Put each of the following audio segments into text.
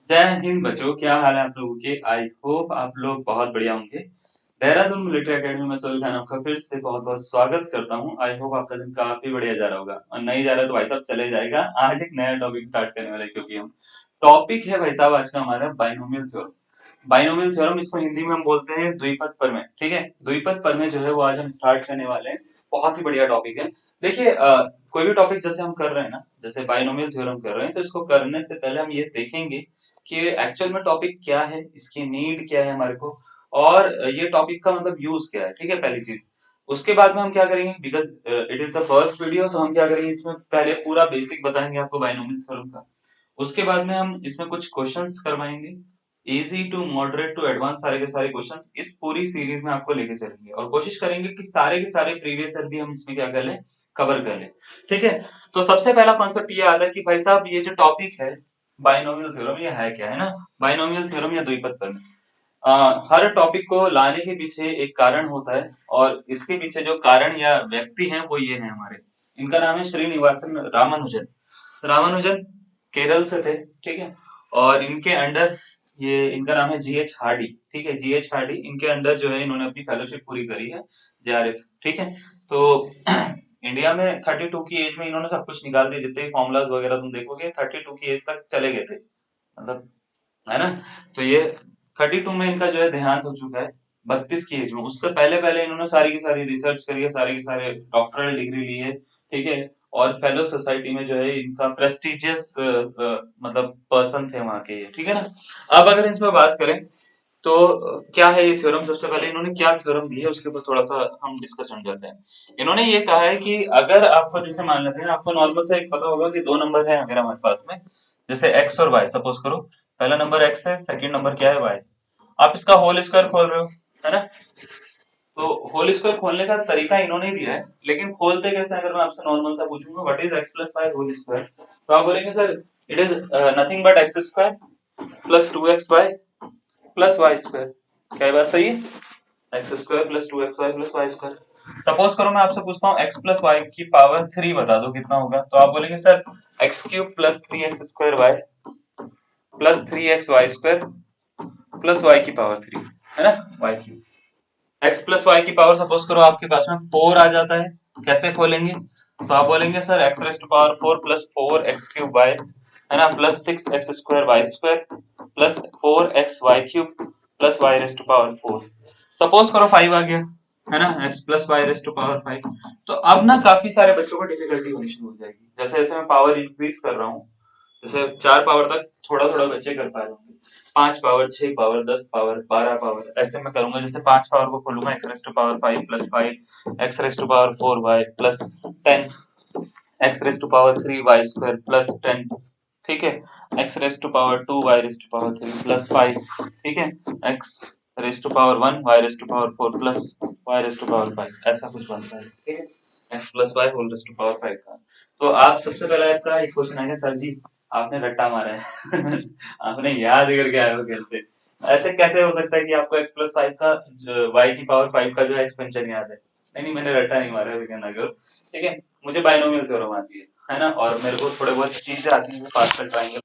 जय हिंद बच्चों, क्या हाल है आप लोगों के। आई होप आप लोग बहुत बढ़िया होंगे। देहरादून मिलिट्री एकेडमी में सोहेल खान आपका फिर से बहुत बहुत स्वागत करता हूँ। आई होप आपका दिन काफी बढ़िया जा रहा होगा, और नहीं जा रहा है तो भाई साहब चले जाएगा। आज एक नया टॉपिक स्टार्ट करने वाले हैं, क्योंकि हम टॉपिक है भाई साहब आज का हमारा बाइनोमियल थ्योरम। बाइनोमियल थ्योरम, इसको हिंदी में हम बोलते हैं द्विपद प्रमेय। ठीक है, द्विपद प्रमेय जो है वो आज हम स्टार्ट करने वाले हैं। बहुत ही बढ़िया टॉपिक है। देखिए कोई भी टॉपिक जैसे हम कर रहे हैं ना, जैसे बाइनोमियल थ्योरम कर रहे हैं, तो इसको करने से पहले हम ये देखेंगे कि एक्चुअल में टॉपिक क्या है, इसकी नीड क्या है हमारे को, और ये टॉपिक का मतलब यूज क्या है। ठीक है, पहली चीज। उसके बाद में हम क्या करेंगे, because it is the first video, तो हम क्या करेंगे, इसमें पहले पूरा बेसिक बताएंगे आपको बाइनोमियल थ्योरम का। उसके बाद में हम इसमें कुछ क्वेश्चंस करवाएंगे, easy to moderate to advance, सारे के सारे क्वेश्चंस इस पूरी सीरीज में आपको लेके चलेंगे, और कोशिश करेंगे कि सारे के सारे प्रीवियस ईयर भी हम इसमें क्या कर लें, कवर कर लें। ठीक है, तो सबसे पहला कॉन्सेप्ट ये आता है कि भाई साहब ये जो टॉपिक है बाइनोमियल थ्योरम, ये है क्या, है ना। बाइनोमियल थ्योरम या द्विपद प्रमेय, हर टॉपिक को लाने के पीछे एक कारण होता है, और इसके पीछे जो कारण या व्यक्ति हैं वो ये है हमारे। इनका नाम है श्रीनिवासन रामानुजन। रामानुजन केरल से थे। ठीक है, और इनके अंडर, ये इनका नाम है जीएच हार्डी। ठीक है, जीएच हार्डी, इनके अंडर जो है इन्होंने अपनी फेलोशिप पूरी करी है, जेआरएफ। ठीक है, तो इंडिया में 32 की एज में इन्होंने सब कुछ निकाल दिया, जितने फॉर्मूलाज वगैरह तुम देखोगे 32 की एज तक चले गए थे, मतलब, है ना। तो ये 32 में इनका जो है देहांत हो चुका है, 32 की एज में। उससे पहले पहले इन्होंने सारी की सारी रिसर्च करी है, सारे के सारे डॉक्टरल डिग्री ली है। ठीक है, और फेलो सोसाइटी में जो है इनका प्रेस्टिजियस मतलब पर्सन थे वहां के ये। ठीक है ना। अब अगर इसमें बात करें तो क्या है ये थ्योरम, सबसे पहले इन्होंने क्या थ्योरम दी है उसके ऊपर थोड़ा सा हम डिस्कशन करते हैं। इन्होंने ये कहा है कि अगर आपको, जैसे मान लेते हैं आपको नॉर्मल से एक पता होगा कि दो नंबर है अगर हमारे पास में, जैसे एक्स और वाई, सपोज करो पहला नंबर एक्स है, सेकंड नंबर क्या है, वाई। आप इसका होल स्क्वायर खोल रहे हो, है ना। तो होल स्क्वायर खोलने का तरीका इन्होंने ही दिया है, लेकिन खोलते कैसे, अगर मैं आपसे नॉर्मल सा पूछूंगा what is x plus y whole square, तो आप बोलेंगे sir it is nothing but x square plus 2xy plus y square. क्या ये बात सही है? X square plus 2xy plus y square. Suppose करो मैं आपसे पूछता हूँ एक्स प्लस वाई की पावर 3 बता दो कितना होगा, तो आप बोलेंगे sir x cube plus 3x square y plus 3xy square plus y की पावर 3, है ना, y cube. X plus y की पावर सपोज करो आपके पास में 4 आ जाता है, कैसे खोलेंगे, तो आप बोलेंगे sir x raised to power 4 plus 4x cube y, है ना, plus 6x square y square plus 4x y cube plus y raised to power 4। सपोज करो 5 आ गया, है ना, x plus y raised to power 5। तो अब ना काफी सारे बच्चों को डिफिकल्टी होनी शुरू हो जाएगी, जैसे जैसे मैं पावर इंक्रीज कर रहा हूँ, जैसे 4 पावर तक थोड़ा थोड़ा बच्चे कर पा रहे होंगे, 5 पावर, 6 पावर, 10 पावर, 12 पावर, ऐसे मैं करूंगा। जैसे 5 पावर को खोलूंगा x raised to power 5 plus 5 x raised to power 4 y plus 10 x raised to power 3 y square plus 10। ठीक है, x raised to power 2 y raised to power 3 plus 5। ठीक है, x raised to power 1 y raised to power 4 plus y raised to power 5, ऐसा कुछ बनता है। ठीक है, x plus y whole raised to power 5 का। तो आप सबसे पहले आपका एक क्वेश्चन आएगा, सर जी आपने रट्टा मारा है आपने याद करके आए हो कैसे, ऐसे कैसे हो सकता है कि आपको x प्लस 5 का y की पावर 5 का जो है एक्सपेंशन याद है। नहीं नहीं, मैंने रट्टा नहीं मारा है, लेकिन अगर, ठीक है, मुझे बाइनोमियल थ्योरम आती है ना, और मेरे को थोड़े बहुत चीजें आती हैं, पास्कल ट्राइंगल,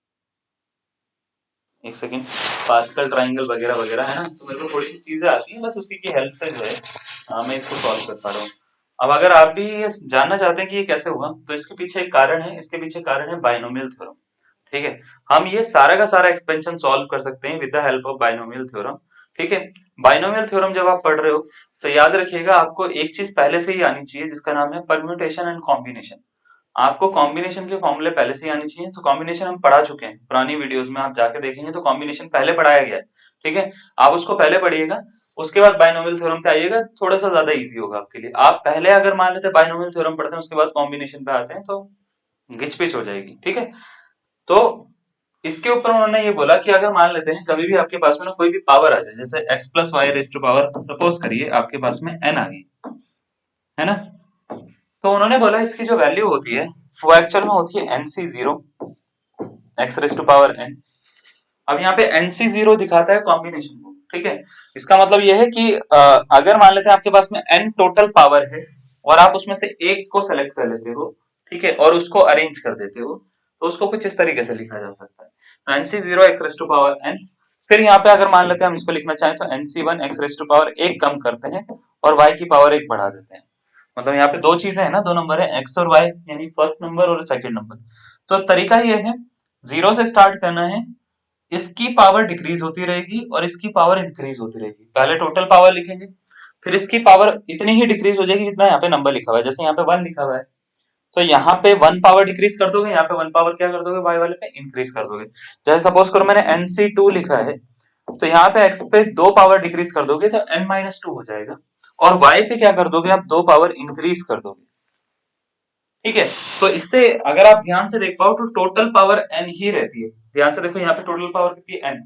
एक सेकंड, पास्कल ट्राइंगल वगैरह वगैरह, है ना, तो मेरे को थोड़ी सी चीजें आती हैं, बस उसी की हेल्प से जो है मैं इसको सॉल्व कर पा रहा हूँ। अब अगर आप भी ये जानना चाहते हैं कि ये कैसे हुआ, तो इसके पीछे एक कारण है, इसके पीछे कारण है बाइनोमियल थ्योरम। ठीक है, हम ये सारा का सारा एक्सपेंशन सॉल्व कर सकते हैं with the help of binomial theorem. ठीक है, बाइनोमियल थ्योरम जब आप पढ़ रहे हो तो याद रखिएगा आपको एक चीज पहले से ही आनी चाहिए, जिसका नाम है परम्यूटेशन एंड कॉम्बिनेशन। आपको कॉम्बिनेशन के फॉर्मूले पहले से ही आनी चाहिए। तो कॉम्बिनेशन हम पढ़ा चुके हैं पुरानी वीडियोस में, आप जाके देखेंगे तो कॉम्बिनेशन पहले पढ़ाया गया है। ठीक है, आप उसको पहले पढ़िएगा, उसके बाद बाइनोमियल थ्योरम पे आइएगा, थोड़ा सा ज्यादा इजी होगा आपके लिए। आप पहले अगर मान लेते बाइनोमियल थ्योरम पढ़ते हैं उसके बाद कॉम्बिनेशन पे आते हैं तो घिचपिच हो जाएगी। ठीक है, तो इसके ऊपर उन्होंने ये बोला कि अगर मान लेते हैं कभी भी आपके पास में ना कोई भी पावर आ जाए, जैसे x plus y raise to power, suppose करिए आपके पास में n आ गई, है ना, तो उन्होंने बोला इसकी जो वैल्यू होती है वो एक्चुअल में होती है nc0 x raise to power n। अब यहाँ पे nc0 दिखाता है कॉम्बिनेशन को। ठीक है, इसका मतलब यह है कि अगर मान लेते हैं आपके पास में n टोटल पावर है, और आप उसमें से एक को सेलेक्ट कर लेते हो, ठीक है, और उसको अरेंज कर देते हो, तो उसको कुछ इस तरीके से लिखा जा सकता है। NC0 x raise to power n। फिर यहाँ पे अगर मान लेते हैं हम इसको लिखना चाहें तो NC1 x raise to power 1 कम करते हैं और y की पावर 1 बढ़ा देते हैं। मतलब यहाँ पे दो चीजें हैं ना, दो नंबर है x और y, यानी फर्स्ट नंबर और सेकंड नंबर। तो तरीका ये है, 0 से स्टार्ट करना है, इसकी पावर डिक्रीज होती रहेगी और इसकी पावर इंक्रीज होती रहेगी। पहले टोटल पावर लिखेंगे, फिर इसकी पावर इतनी ही डिक्रीज हो जाएगी जितना यहाँ पे नंबर लिखा हुआ है। जैसे यहाँ पे 1 लिखा हुआ है तो यहाँ पे 1 पावर डिक्रीज कर दोगे, यहाँ पे 1 पावर क्या कर दोगे, y वाले पे इंक्रीज कर दोगे। जैसे सपोज करो मैंने NC2 लिखा है तो यहाँ पे x पे 2 पावर डिक्रीज कर दोगे तो n-2 हो जाएगा, और y पे क्या कर दोगे आप, 2 पावर इंक्रीज कर दोगे। ठीक है, तो इससे अगर आप ध्यान से देख पाओ तो टोटल पावर n ही रहती है। ध्यान से देखो यहाँ पे टोटल पावर कितनी है, n।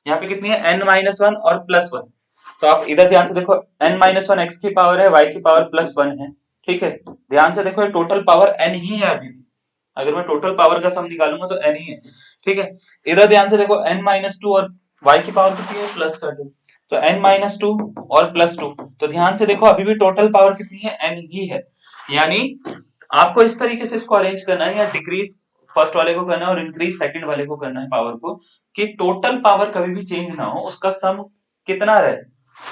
यहाँ पे कितनी है, n-1 और +1। तो आप इधर ध्यान से देखो, n-1 x की पावर है, y की पावर +1 है। ठीक है, ध्यान से देखो टोटल पावर n ही है अभी भी। अगर मैं टोटल पावर का सम निकालूंगा तो n ही है। ठीक है, इधर ध्यान से देखो n-2 और y की पावर कितनी है, +2। तो n-2 और +2, तो ध्यान से देखो अभी भी टोटल पावर कितनी है, n ही है। यानी आपको इस तरीके से इसको अरेंज करना है, या डिक्रीज फर्स्ट वाले को करना है और इंक्रीज सेकंड वाले को करना है पावर को, कि टोटल पावर कभी भी चेंज ना हो, उसका सम कितना रहे,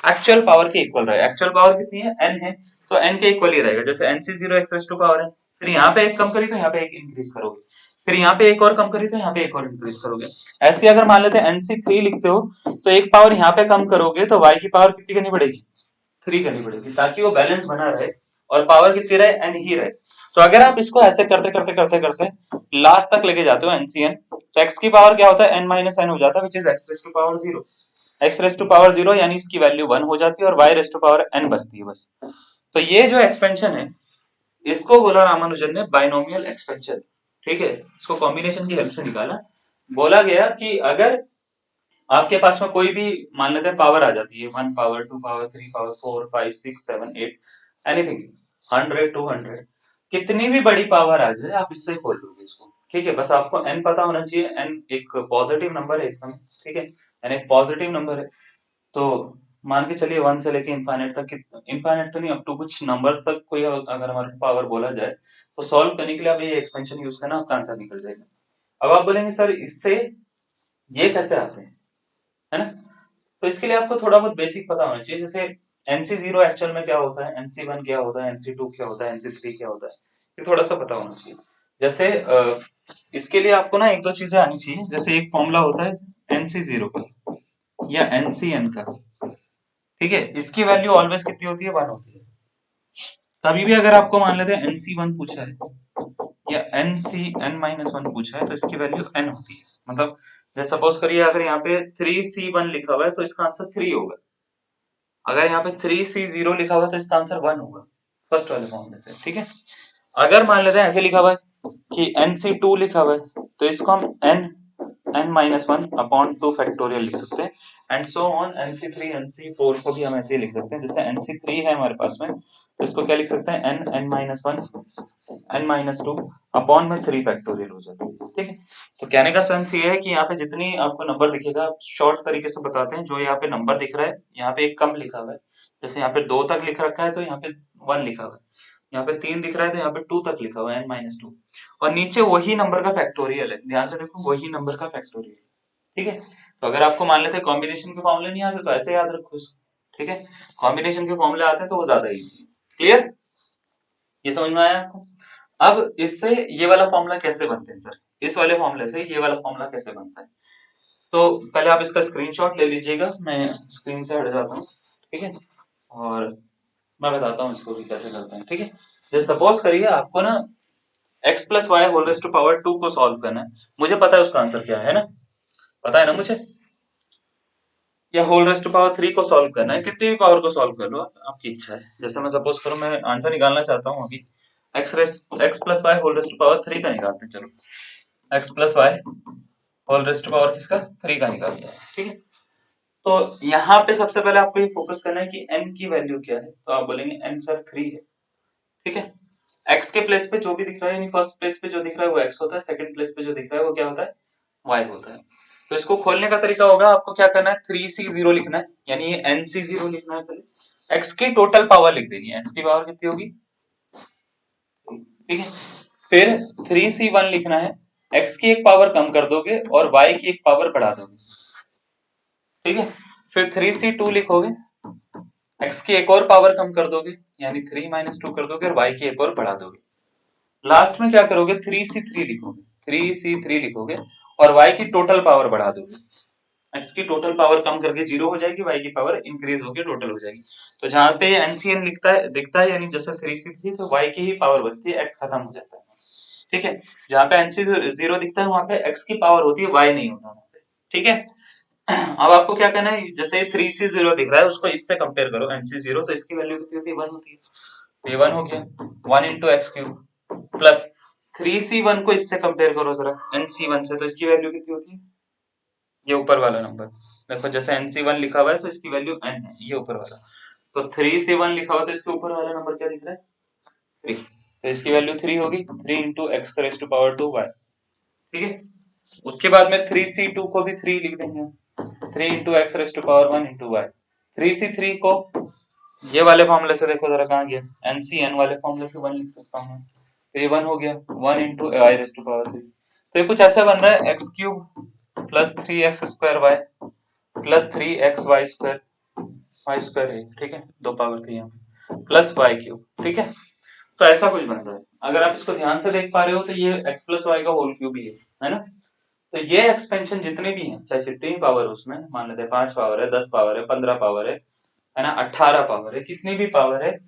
एक्चुअल पावर के इक्वल रहे। एक्चुअल पावर कितनी है, n है, तो n के इक्वल ही रहेगा। जैसे NC0 x raise to power है, फिर यहाँ पे एक कम करी तो यहाँ पे एक इंक्रीज करोगे, फिर यहाँ पे एक और कम करी तो यहाँ पे एक और इंक्रीज करोगे। ऐसे अगर मान लेते हैं NC3 लिखते हो तो एक पावर यहाँ पे कम करोगे तो y की पावर कितनी करनी पड़ेगी, 3 करनी पड़ेगी, ताकि वो बैलेंस बना रहे और पावर कितनी रहे, n ही रहे। तो अगर आप इसको ऐसे करते करते करते करते लास्ट तक लेके जाते हो NCn, तो x की पावर क्या होता है, n-n हो जाता है, which is x raise to power 0। x raise to power 0 यानी इसकी वैल्यू 1 हो जाती है और y raise to power n बचती है बस। तो ये जो एक्सपेंशन है इसको बोला रामानुजन ने बाइनोमियल एक्सपेंशन। ठीक है, इसको कॉम्बिनेशन की हेल्प से निकाला। बोला गया कि अगर आपके पास में कोई भी मान लेते हैं पावर आ जाती है, 1 पावर 2 पावर 3 पावर 4 5 6 7 8 एनीथिंग, 100 200, कितनी भी बड़ी पावर आ जाए आप इससे खोल लोगे इसको। ठीक है, बस आपको n पता होना चाहिए। n एक पॉजिटिव नंबर है इस समय। ठीक है, n एक पॉजिटिव नंबर है, तो मान के चलिए 1 से लेके इंफाइनाइट तक, इंफाइनाइट तो नहीं, अप टू कुछ नंबर तक कोई अगर हमारे पावर बोला जाए तो सॉल्व करने के लिए आप ये एक्सपेंशन यूज करना, आपका आंसर निकल जाएगा। अब आप बोलेंगे सर इससे ये कैसे आते हैं, है ना? तो इसके लिए आपको थोड़ा बहुत बेसिक पता होना चाहिए। जैसे NC0 एक्चुअल में क्या होता है, NC1 क्या होता है, NC2 क्या होता है, NC3 क्या होता है, ये थोड़ा सा पता होना चाहिए। जैसे इसके लिए आपको ना एक दो चीजें आनी चाहिए। जैसे एक फॉर्मूला होता है NC0 का या NCN का। ठीक है, इसकी वैल्यू ऑलवेज कितनी होती है, 1 होती है। कभी भी अगर आपको मान लेते हैं NC1 पूछा है या NCN-1 पूछा है तो इसकी वैल्यू n होती है। मतलब जैसे सपोज करिए अगर यहाँ पे 3C1 लिखा हुआ है तो इसका आंसर 3 होगा। अगर यहाँ पे 3C0 लिखा हुआ है तो इसका आंसर 1 होगा, फर्स्ट वाले फॉर्म में से। ठीक है, अगर मान लेते हैं ऐसे लिखा हुआ है कि NC2 लिखा हुआ है तो इसको हम n-1 अपॉन 2 फैक्टोरियल लिख सकते हैं, and so on. NC3 NC4 को भी हम ऐसे ही लिख सकते हैं। जैसे NC3 है हमारे पास में तो इसको क्या लिख सकते हैं, n-1 n-2 अपॉन में 3 फैक्टोरियल हो जाता है। ठीक है, तो कहने का सेंस ये है कि यहाँ पे जितनी आपको नंबर दिखेगा, शॉर्ट तरीके से बताते हैं। जो यहाँ पे नंबर दिख रहा है यहाँ पे एक कम लिखा हुआ है, जैसे यहाँ पे 2 तक लिख रखा है तो यहाँ पे 1 लिखा हुआ है, यहाँ पे 3 दिख रहा है तो यहाँ पे 2 तक लिखा हुआ है, n-2, और नीचे वही नंबर का फैक्टोरियल है। ध्यान से देखो, वही नंबर का फैक्टोरियल। ठीक है, तो अगर आपको मान लेते हैं कॉम्बिनेशन के फॉर्मूले नहीं आते तो ऐसे याद रखो इसको। ठीक है, कॉम्बिनेशन के फॉर्मूले आते हैं तो वो ज्यादा इजी है। क्लियर, ये समझ में आया आपको? अब इससे ये वाला फॉर्मूला कैसे बनते हैं सर, इस वाले फॉर्मूले से ये वाला फॉर्मूला कैसे बनता है? तो पहले आप इसका स्क्रीनशॉट ले लीजिएगा, मैं स्क्रीन से हट जाता हूँ। ठीक है, और मैं बताता हूँ इसको भी कैसे करते हैं। ठीक है, जैसे सपोज करिए आपको ना x plus y whole raise to power 2 को सॉल्व करना है। मुझे पता है उसका आंसर क्या है ना, पता है ना मुझे। या होल रेज़ टू पावर 3 को सॉल्व करना है, कितनी भी पावर को सॉल्व कर लो आप, आपकी इच्छा है। जैसे मैं सपोज करूं मैं आंसर निकालना चाहता हूं अभी x plus y whole raise to power 3 का निकालते हैं। चलो x plus y whole raise to power किसका, 3 का निकालते हैं। ठीक है, तो यहाँ पे सबसे पहले आपको ये फोकस करना है कि n की वैल्यू क्या है। तो आप बोलेंगे n सर 3 है। ठीक है, x के प्लेस पे जो भी दिख रहा है, यानी फर्स्ट प्लेस पे जो दिख रहा है वो x होता है, सेकंड प्लेस पे जो दिख रहा है वो क्या होता है, y होता है। तो इसको खोलने का तरीका होगा, आपको क्या करना है, 3C0 लिखना है, यानी ये NC0 लिखना है। पहले x की टोटल पावर लिख देनी है, x की पावर कितनी होगी। ठीक है, फिर 3C1 लिखना है, x की एक पावर कम कर दोगे और y की एक पावर बढ़ा दोगे, ठीक है। फिर 3c2 लिखोगे, x की एक और पावर कम कर दोगे यानी 3 - 2 कर दोगे और y की एक और बढ़ा दोगे। लास्ट में क्या करोगे, 3c3 लिखोगे, 3c3 लिखोगे और y की टोटल पावर बढ़ा दोगे। x की टोटल पावर कम करके 0 हो जाएगी, y की पावर इंक्रीज होकर टोटल हो जाएगी। तो जहां पे NCN दिखता है यानी जैसे 3c3, तो y की ही पावर बचती है, x खत्म हो जाता है, ठीक है। जहां पे NC0 दिखता है वहां पे x की पावर होती है, y नहीं होता वहां पे, ठीक है। अब आपको क्या करना है, जैसे 3c0 दिख रहा है उसको इससे कंपेयर करो, NC0, तो इसकी वैल्यू कितनी होती है, 1 होती है, तो ये 1 हो गया, 1 into x cube plus 3c1 को इससे कंपेयर करो जरा NC1 से, तो इसकी वैल्यू कितनी होती है, ये ऊपर वाला नंबर देखो, जैसे NC1 लिखा हुआ है तो इसकी वैल्यू n है, ये ऊपर वाला, तो 3c1 लिखा हुआ तो इसके ऊपर वाला नंबर क्या दिख रहा है, 3, तो इसकी वैल्यू 3 होगी, 3 into x raise to power 2 y, ठीक है। उसके बाद में 3c2 को भी 3 लिख देंगे, 3 into x raise to power 1 into y. 3c3 को ये वाले फॉर्मूले से देखो जरा कहाँ गया, NCN वाले फॉर्मूले से 1 लिख सकता हूँ, तो ये 1 हो गया, 1 into y raise to power 3। तो ये कुछ ऐसा बन रहा है, x cube plus 3x square y plus 3x y square है, ठीक है, दो पावर थी यहाँ, प्लस वाई क्यूब, ठीक है। तो ऐसा कुछ बन रहा है, अगर आप इसको ध्यान से देख पा रहे हो तो ये x प्लस वाई का होल क्यूब ही है ना। तो ये एक्सपेंशन जितने भी हैं, चाहे जितनी भी पावर उसमें मान लेते हैं, 5 पावर है, 10 पावर है, 15 पावर है ना, 18 पावर है, कितनी भी पावर है,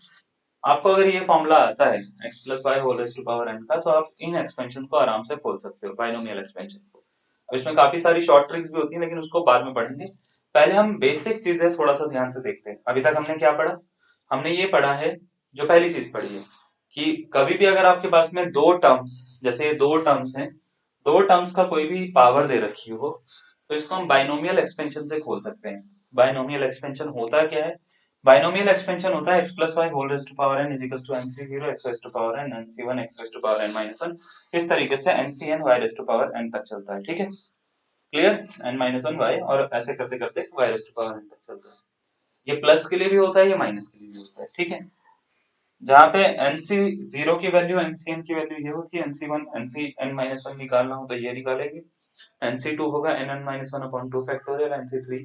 आपको अगर ये फॉर्मूला आता है x plus y whole raise to power n का, तो आप इन एक्सपेंशन को आराम से खोल सकते हो, बाइनोमियल एक्सपेंशन को। अब इसमें काफी सारी शॉर्ट ट्रिक्स भी होती है, लेकिन उसको बाद में पढ़ेंगे, पहले हम बेसिक चीजें थोड़ा सा ध्यान से देखते हैं। अभी तक हमने क्या पढ़ा, हमने ये पढ़ा है, जो पहली चीज पढ़ी है कि कभी भी अगर आपके पास में दो टर्म्स, जैसे ये दो टर्म्स हैं, दो टर्म्स का कोई भी पावर दे रखी हो, तो इसको हम बाइनोमियल एक्सपेंशन से खोल सकते हैं। बाइनोमियल एक्सपेंशन होता क्या है, बाइनोमियल एक्सपेंशन होता है x plus y whole raise to power n is equal to NC0 x raise to power n NC1 x raise to power n minus 1, इस तरीके से NCN y raise to power n तक चलता है, ठीक है, क्लियर, n माइनस 1 y, और ऐसे करते करते y raise to power n तक चलता है। ये प्लस के लिए भी होता है, ये माइनस के लिए भी होता है, ठीक है। जहाँ पे NC0 की वैल्यू NCN की वैल्यू ये होती है, NC1 NCN माइनस 1 निकालना हो तो ये निकालेगी, NC2 होगा nn minus 1 upon 2 factorial, NC3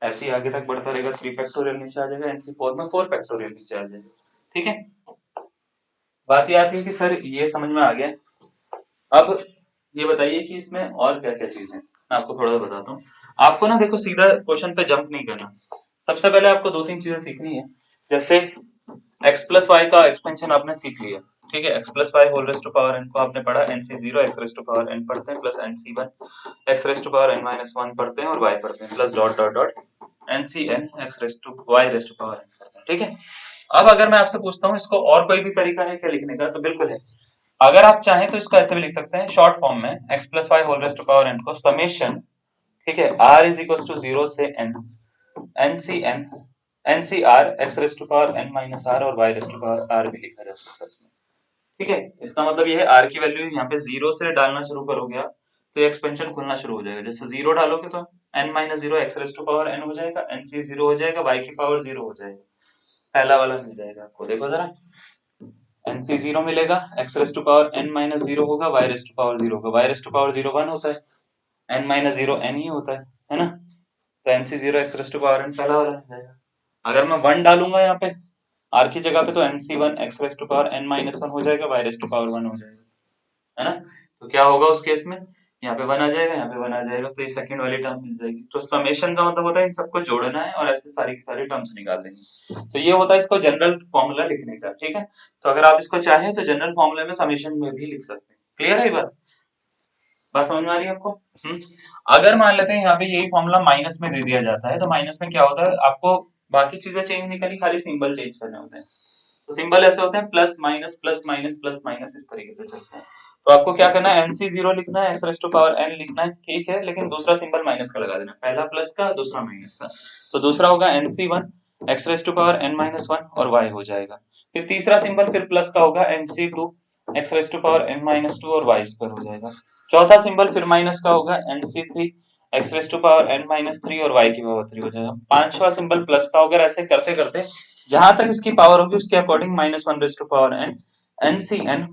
ऐसे ही आगे तक बढ़ता रहेगा, 3 फैक्टोरियल नीचे आ जाएगा, NC4 में 4 फैक्टोरियल नीचे आ जाएगा, ठीक है। बात ये आती है कि सर ये समझ में आ गया, अब ये बताइए कि इसमें और क्या क्या चीजें, मैं आपको थोड़ा बताता हूँ। आपको ना देखो सीधा क्वेश्चन पे जंप नहीं करना, सबसे पहले आपको दो तीन चीजें सीखनी है। जैसे x प्लस वाई का एक्सपेंशन आपने सीख लिया, ठीक है, x plus y whole raise to power n को आपने पढ़ा, NC0 x raise to power n पढ़ते हैं plus NC1 x raise to power n minus 1 पढ़ते हैं और y पढ़ते हैं plus dot dot dot NCN x raise to y raise to power n पढ़ते हैं, ठीक है। अब अगर मैं आपसे पूछता हूँ इसको और कोई भी तरीका है क्या लिखने का, तो बिल्कुल है। अगर आप चाहें तो इसको ऐसे भी लिख सकते हैं शॉर्ट फॉर्म में, x plus y whole raise to power n को समेशन, ठीक है, r इज इक्वल टू 0 से n NCN NCR x raise to power n minus r और y raise to power r भी लिखा जा सकता है इसमें, ठीक है। इसका मतलब ये है r की वैल्यू यहाँ पे 0 से डालना शुरू करोगे आप तो एक्सपेंशन खुलना शुरू हो जाएगा, जैसे 0 डालोगे तो n minus 0 x raise to power n हो जाएगा, NC 0 हो जाएगा, y की पावर 0 हो जाएगा, पहला वाला मिल जाएगा आपको, देखो जरा, NC 0 मिलेगा, x raise to power n minus 0 होगा, y रेज़ टू पावर 0 होगा, y रेज़ टू पावर 0 1 होता है, n माइनस 0 n ही होता है ना, तो NC0 x raise to power n पहला वाला मिल जाएगा। अगर मैं 1 डालूंगा यहाँ पे r की जगह पे, तो NC1 x raise to power n minus 1 हो जाएगा, y रेज़ टू पावर 1 हो जाएगा, है ना। तो क्या होगा उस केस में, यहाँ पे 1 आ जाएगा, यहाँ पे 1 आ जाएगा, तो ये सेकंड वाली टर्म मिल जाएगी। तो समेशन का मतलब होता है इन सबको जोड़ना है और ऐसे सारी की सारी टर्म्स निकाल देंगे, तो ये होता है इसको जनरल फॉर्मूला लिखने का, ठीक है। तो अगर आप इसको चाहें तो जनरल फॉर्मूले में समेशन में भी लिख सकते हैं, क्लियर है ये बात समझ में आ रही है आपको। अगर मान लेते हैं यहाँ पे यही फॉर्मूला माइनस में दे दिया जाता है, तो माइनस में क्या होता है, आपको बाकी चीजें चेंज नहीं करनी, खाली सिंबल चेंज करने होते हैं। तो सिंबल ऐसे होते हैं plus minus plus minus plus minus, इस तरीके से चलते हैं। तो आपको क्या करना है, NC0 लिखना है, x raise to power n लिखना है, ठीक है, लेकिन दूसरा सिंबल माइनस का लगा देना, पहला प्लस का दूसरा माइनस का, तो दूसरा होगा NC1 x raise to power n minus 1 और y हो जाएगा। फिर तीसरा सिंबल फिर प्लस का होगा NC2 x raise to power n minus 2 और y स्क्वायर हो जाएगा। चौथा सिंबल फिर माइनस का होगा NC3 x raise to power n minus 3 और y की पावर 3 हो जाएगा। पांचवा सिंबल प्लस का होगा, ऐसे करते करते जहां तक इसकी पावर होगी उसके according minus 1 raise to power n n c n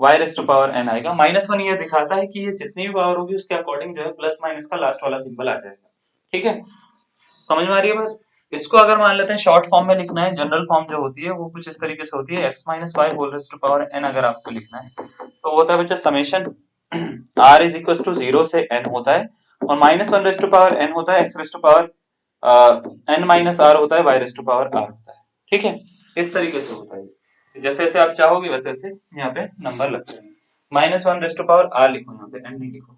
y raised to power n आएगा। -1 ये दिखाता है कि ये जितनी भी पावर होगी उसके अकॉर्डिंग जो है प्लस माइनस का लास्ट वाला सिंबल आ जाएगा। ठीक है, समझ में आ रही है बात? इसको अगर मान लेते हैं शॉर्ट फॉर्म में लिखना है, जनरल फॉर्म जो होती है वो कुछ इस तरीके से होती है, x minus y whole raised to power n अगर आपको लिखना है तो होता है बच्चा summation r is equal to 0 से n होता है, और -1 रेस्ट टू पावर n होता है, x raised to power n minus r होता है, y raised to power r होता है। ठीक है, इस तरीके से होता है। जैसे जैसे आप चाहोगे वैसे वैसे यहाँ पे नंबर लग जाएंगे। -1 रेस्ट टू पावर r लिखो, यहाँ पे n नहीं लिखो,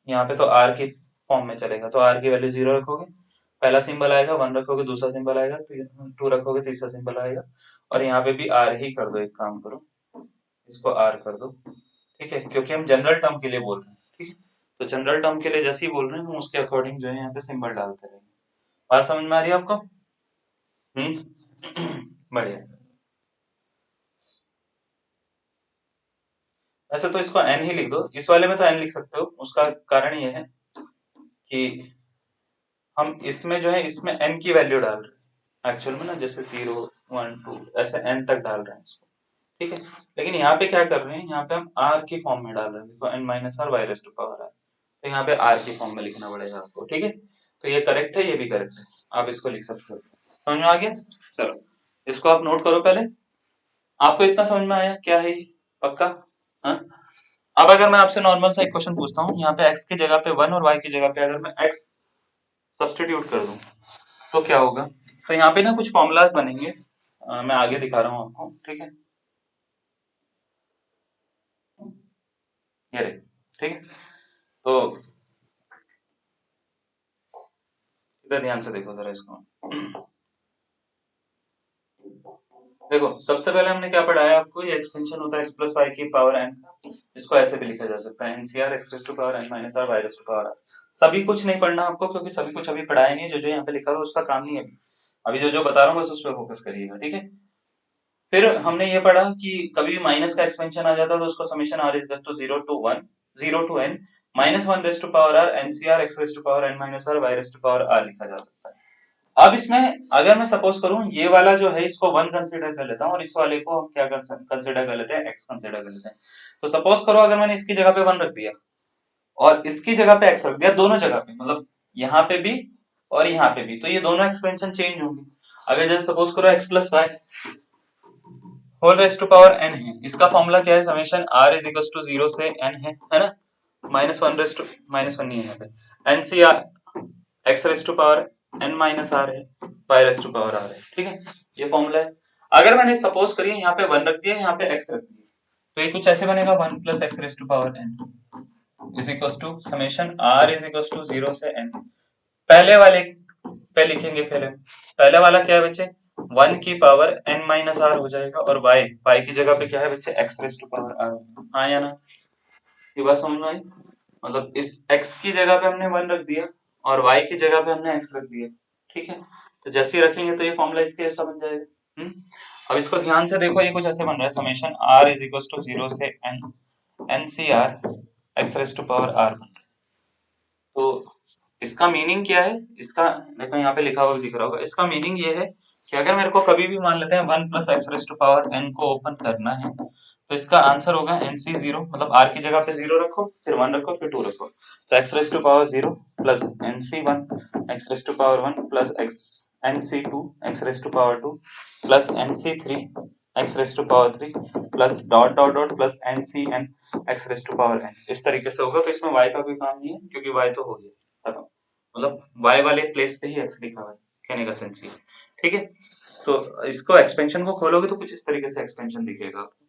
यहाँ पे तो r की फॉर्म में चलेगा, तो r की वैल्यू 0 रखोगे, पहला सिंबल आएगा, 1 रखोगे, दूसरा सिंबल आएगा, 2 रखोगे, तीसरा सिंबल आएगा, और यहाँ पे भी r ही कर दो, एक काम करो इसको r कर दो। ठीक है, क्योंकि हम जनरल टर्म के लिए बोल रहे हैं। ठीक है, तो जनरल टर्म के लिए जैसे ही बोल रहे हैं हम उसके अकॉर्डिंग जो है यहाँ पे सिंबल डालते रहेंगे। बात समझ में आ रही है आपको? बढ़िया। ऐसे तो इसको n ही लिख दो, इस वाले में तो n लिख सकते हो, उसका कारण ये है कि हम इसमें जो है इसमें n की वैल्यू डाल रहे हैं एक्चुअल में ना, जैसे 0 1 2 ऐसे n तक डाल रहे हैं इसको। ठीक है, लेकिन यहाँ पे क्या कर रहे हैं, यहाँ पे हम r की फॉर्म में डाल रहे हैं, देखो n minus r y raised to power r, तो यहाँ पे r की फॉर्म में लिखना पड़ेगा आपको। ठीक है, तो ये करेक्ट है, ये भी करेक्ट है, आप इसको लिख सकते हो। समझ में आ गया? चलो इसको आप नोट करो पहले। आपको इतना समझ में आया क्या है ये? पक्का? हाँ। अब अगर मैं आपसे नॉर्मल सा एक क्वेश्चन पूछता हूँ, यहाँ पे x की जगह पे 1 और y की जगह पे अगर मैं x सब्सटीट्यूट कर दूं तो क्या होगा? तो यहाँ पे ना कुछ फॉर्मूलाज बनेंगे, मैं आगे दिखा रहा हूँ आपको। ठीक है, ये रहे। ठीक है, तो इधर ध्यान से देखो जरा इसको। देखो सबसे पहले हमने क्या पढ़ाया आपको, ये एक्सपेंशन होता है x प्लस वाई की पावर n का, इसको ऐसे भी लिखा जा सकता है NCR x raise to power n minus r y raise to power r। सभी कुछ नहीं पढ़ना आपको, क्योंकि सभी कुछ अभी पढ़ाया नहीं है, जो जो यहाँ पे लिखा हुआ है उसका काम नहीं है अभी। अभी जो जो बता रहा हूँ बस उस पर फोकस करिएगा। ठीक है, फिर हमने ये पढ़ा कि कभी भी माइनस का एक्सपेंशन आ जाता है तो उसको summation are is to 0 to 1 0 to n -1 raise to power r NCR x raise to power n minus r y raise to power r लिखा जा सकता है। अब इसमें अगर मैं सपोज करूं ये वाला जो है इसको 1 कंसीडर कर लेता हूं, और इस वाले को हम क्या कंसीडर कर लेते हैं, x कंसीडर कर लेते हैं। तो सपोज करो अगर मैंने इसकी जगह पे 1 रख दिया और इसकी जगह पे x रख दिया, दोनों जगह पे मतलब यहाँ पे भी और यहाँ पे भी, तो ये दोनों एक्सपेंशन चेंज होंगे। अगर जैसे सपोज करो x plus y whole raise to power n है, इसका फॉर्मूला क्या है, summation r is equal to 0 से n है ना, -1 रेज टू -1 नहीं है यहाँ पे, n C R x raise to power n minus R है, Y raise to power r है। ठीक है, ये फॉर्मूला है। अगर मैंने सपोज करिए यहाँ पे 1 रख दिया, यहाँ पे x रख दिया, तो ये कुछ ऐसे बनेगा 1 plus x raise to power n is equal to summation r is equal to 0 से n। पहले वाले पे लिखेंगे, पहले वाला क्या है बच्चे, 1 की पावर n माइनस आर हो जाएगा, और y की जगह पे क्या है बच्चे, x raise to power r। हाँ या ना, ये बात समझ में आई? मतलब इस x की जगह पे हमने 1 रख दिया और y की जगह पे हमने x रख दिया। ठीक है, तो जैसे ही रखेंगे तो ये फॉर्मूला इसके जैसा बन जाएगा। अब इसको ध्यान से देखो, ये कुछ ऐसे बन रहा है, summation r is equal to 0 से n n C R x raise to power r। तो इसका मीनिंग क्या है, इसका देखो यहाँ पे लिखा हुआ दिख रहा होगा, इसका मीनिंग ये है कि अगर मेरे को कभी भी मान लेते हैं 1 plus x raise to power n को ओपन करना है, तो इसका आंसर होगा nc 0, मतलब r की जगह पे 0 रखो, फिर 1 रखो, फिर 2 रखो, तो x raise to power 0 plus nc 1 x raise to power 1 plus x nc 2 x raise to power 2 plus nc 3 x raise to power 3 plus dot dot dot plus nc n x raise to power n। इस तरीके से होगा, तो इसमें y का भी काम नहीं है क्योंकि y तो हो गया खत्म, मतलब y वाले प्लेस पे ही x लिखा हुआ है, कहने का सेंस ये। ठीक है, तो इसको एक्सपेंशन को खोलोगे तो कुछ इस तरीके से एक्सपेंशन दिखेगा आपको।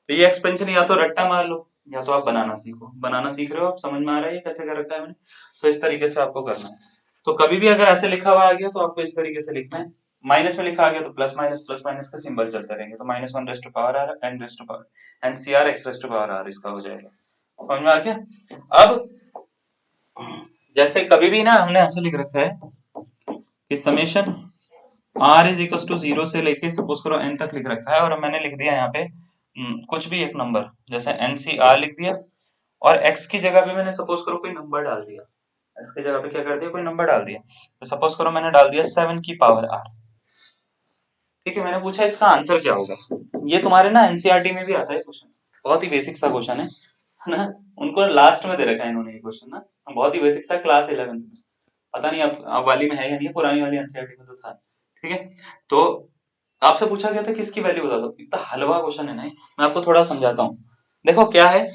तो ये एक्सपेंशन या तो रट्टा मार लो या तो आप बनाना सीखो। बनाना सीख रहे हो आप, समझ में आ रहा है ये कैसे कर रखा है मैंने, तो इस तरीके से आपको करना है। तो कभी भी अगर ऐसे लिखा हुआ आ गया तो आपको इस तरीके से लिखना है, माइनस में लिखा आ गया तो प्लस माइनस का सिंबल चलते रहेंगे, तो -1 raise to power r n raise to power n C are x raise to power r इसका हो जाएगा। समझ में आ गया? अब जैसे कभी भी ना हमने ऐसे लिख रखा है कि summation r is equal to 0 से लेके सपोज करो n तक लिख रखा है, और मैंने लिख दिया यहाँ पे कुछ भी एक नंबर, जैसे NCR लिख दिया, और x की जगह पे मैंने सपोज करो कोई नंबर डाल दिया, x की जगह पे क्या कर दिया, कोई नंबर डाल दिया, तो सपोज करो मैंने डाल दिया 7 की पावर r। ठीक है, मैंने पूछा इसका आंसर क्या होगा। ये तुम्हारे ना एनसीईआरटी में भी आता है क्वेश्चन, बहुत ही बेसिक सा क्वेश्चन है ना। उनको लास्ट में दे रखा है इन्होंने ये क्वेश्चन ना, बहुत ही बेसिक सा, क्लास 11th में। पता नहीं अब वाली में है या नहीं, पुरानी वाली एनसीईआरटी में तो था। ठीक है, तो आपसे पूछा गया था कि इसकी वैल्यू बता दो। इतना हलवा क्वेश्चन है ना, मैं आपको थोड़ा समझाता हूँ। देखो क्या है,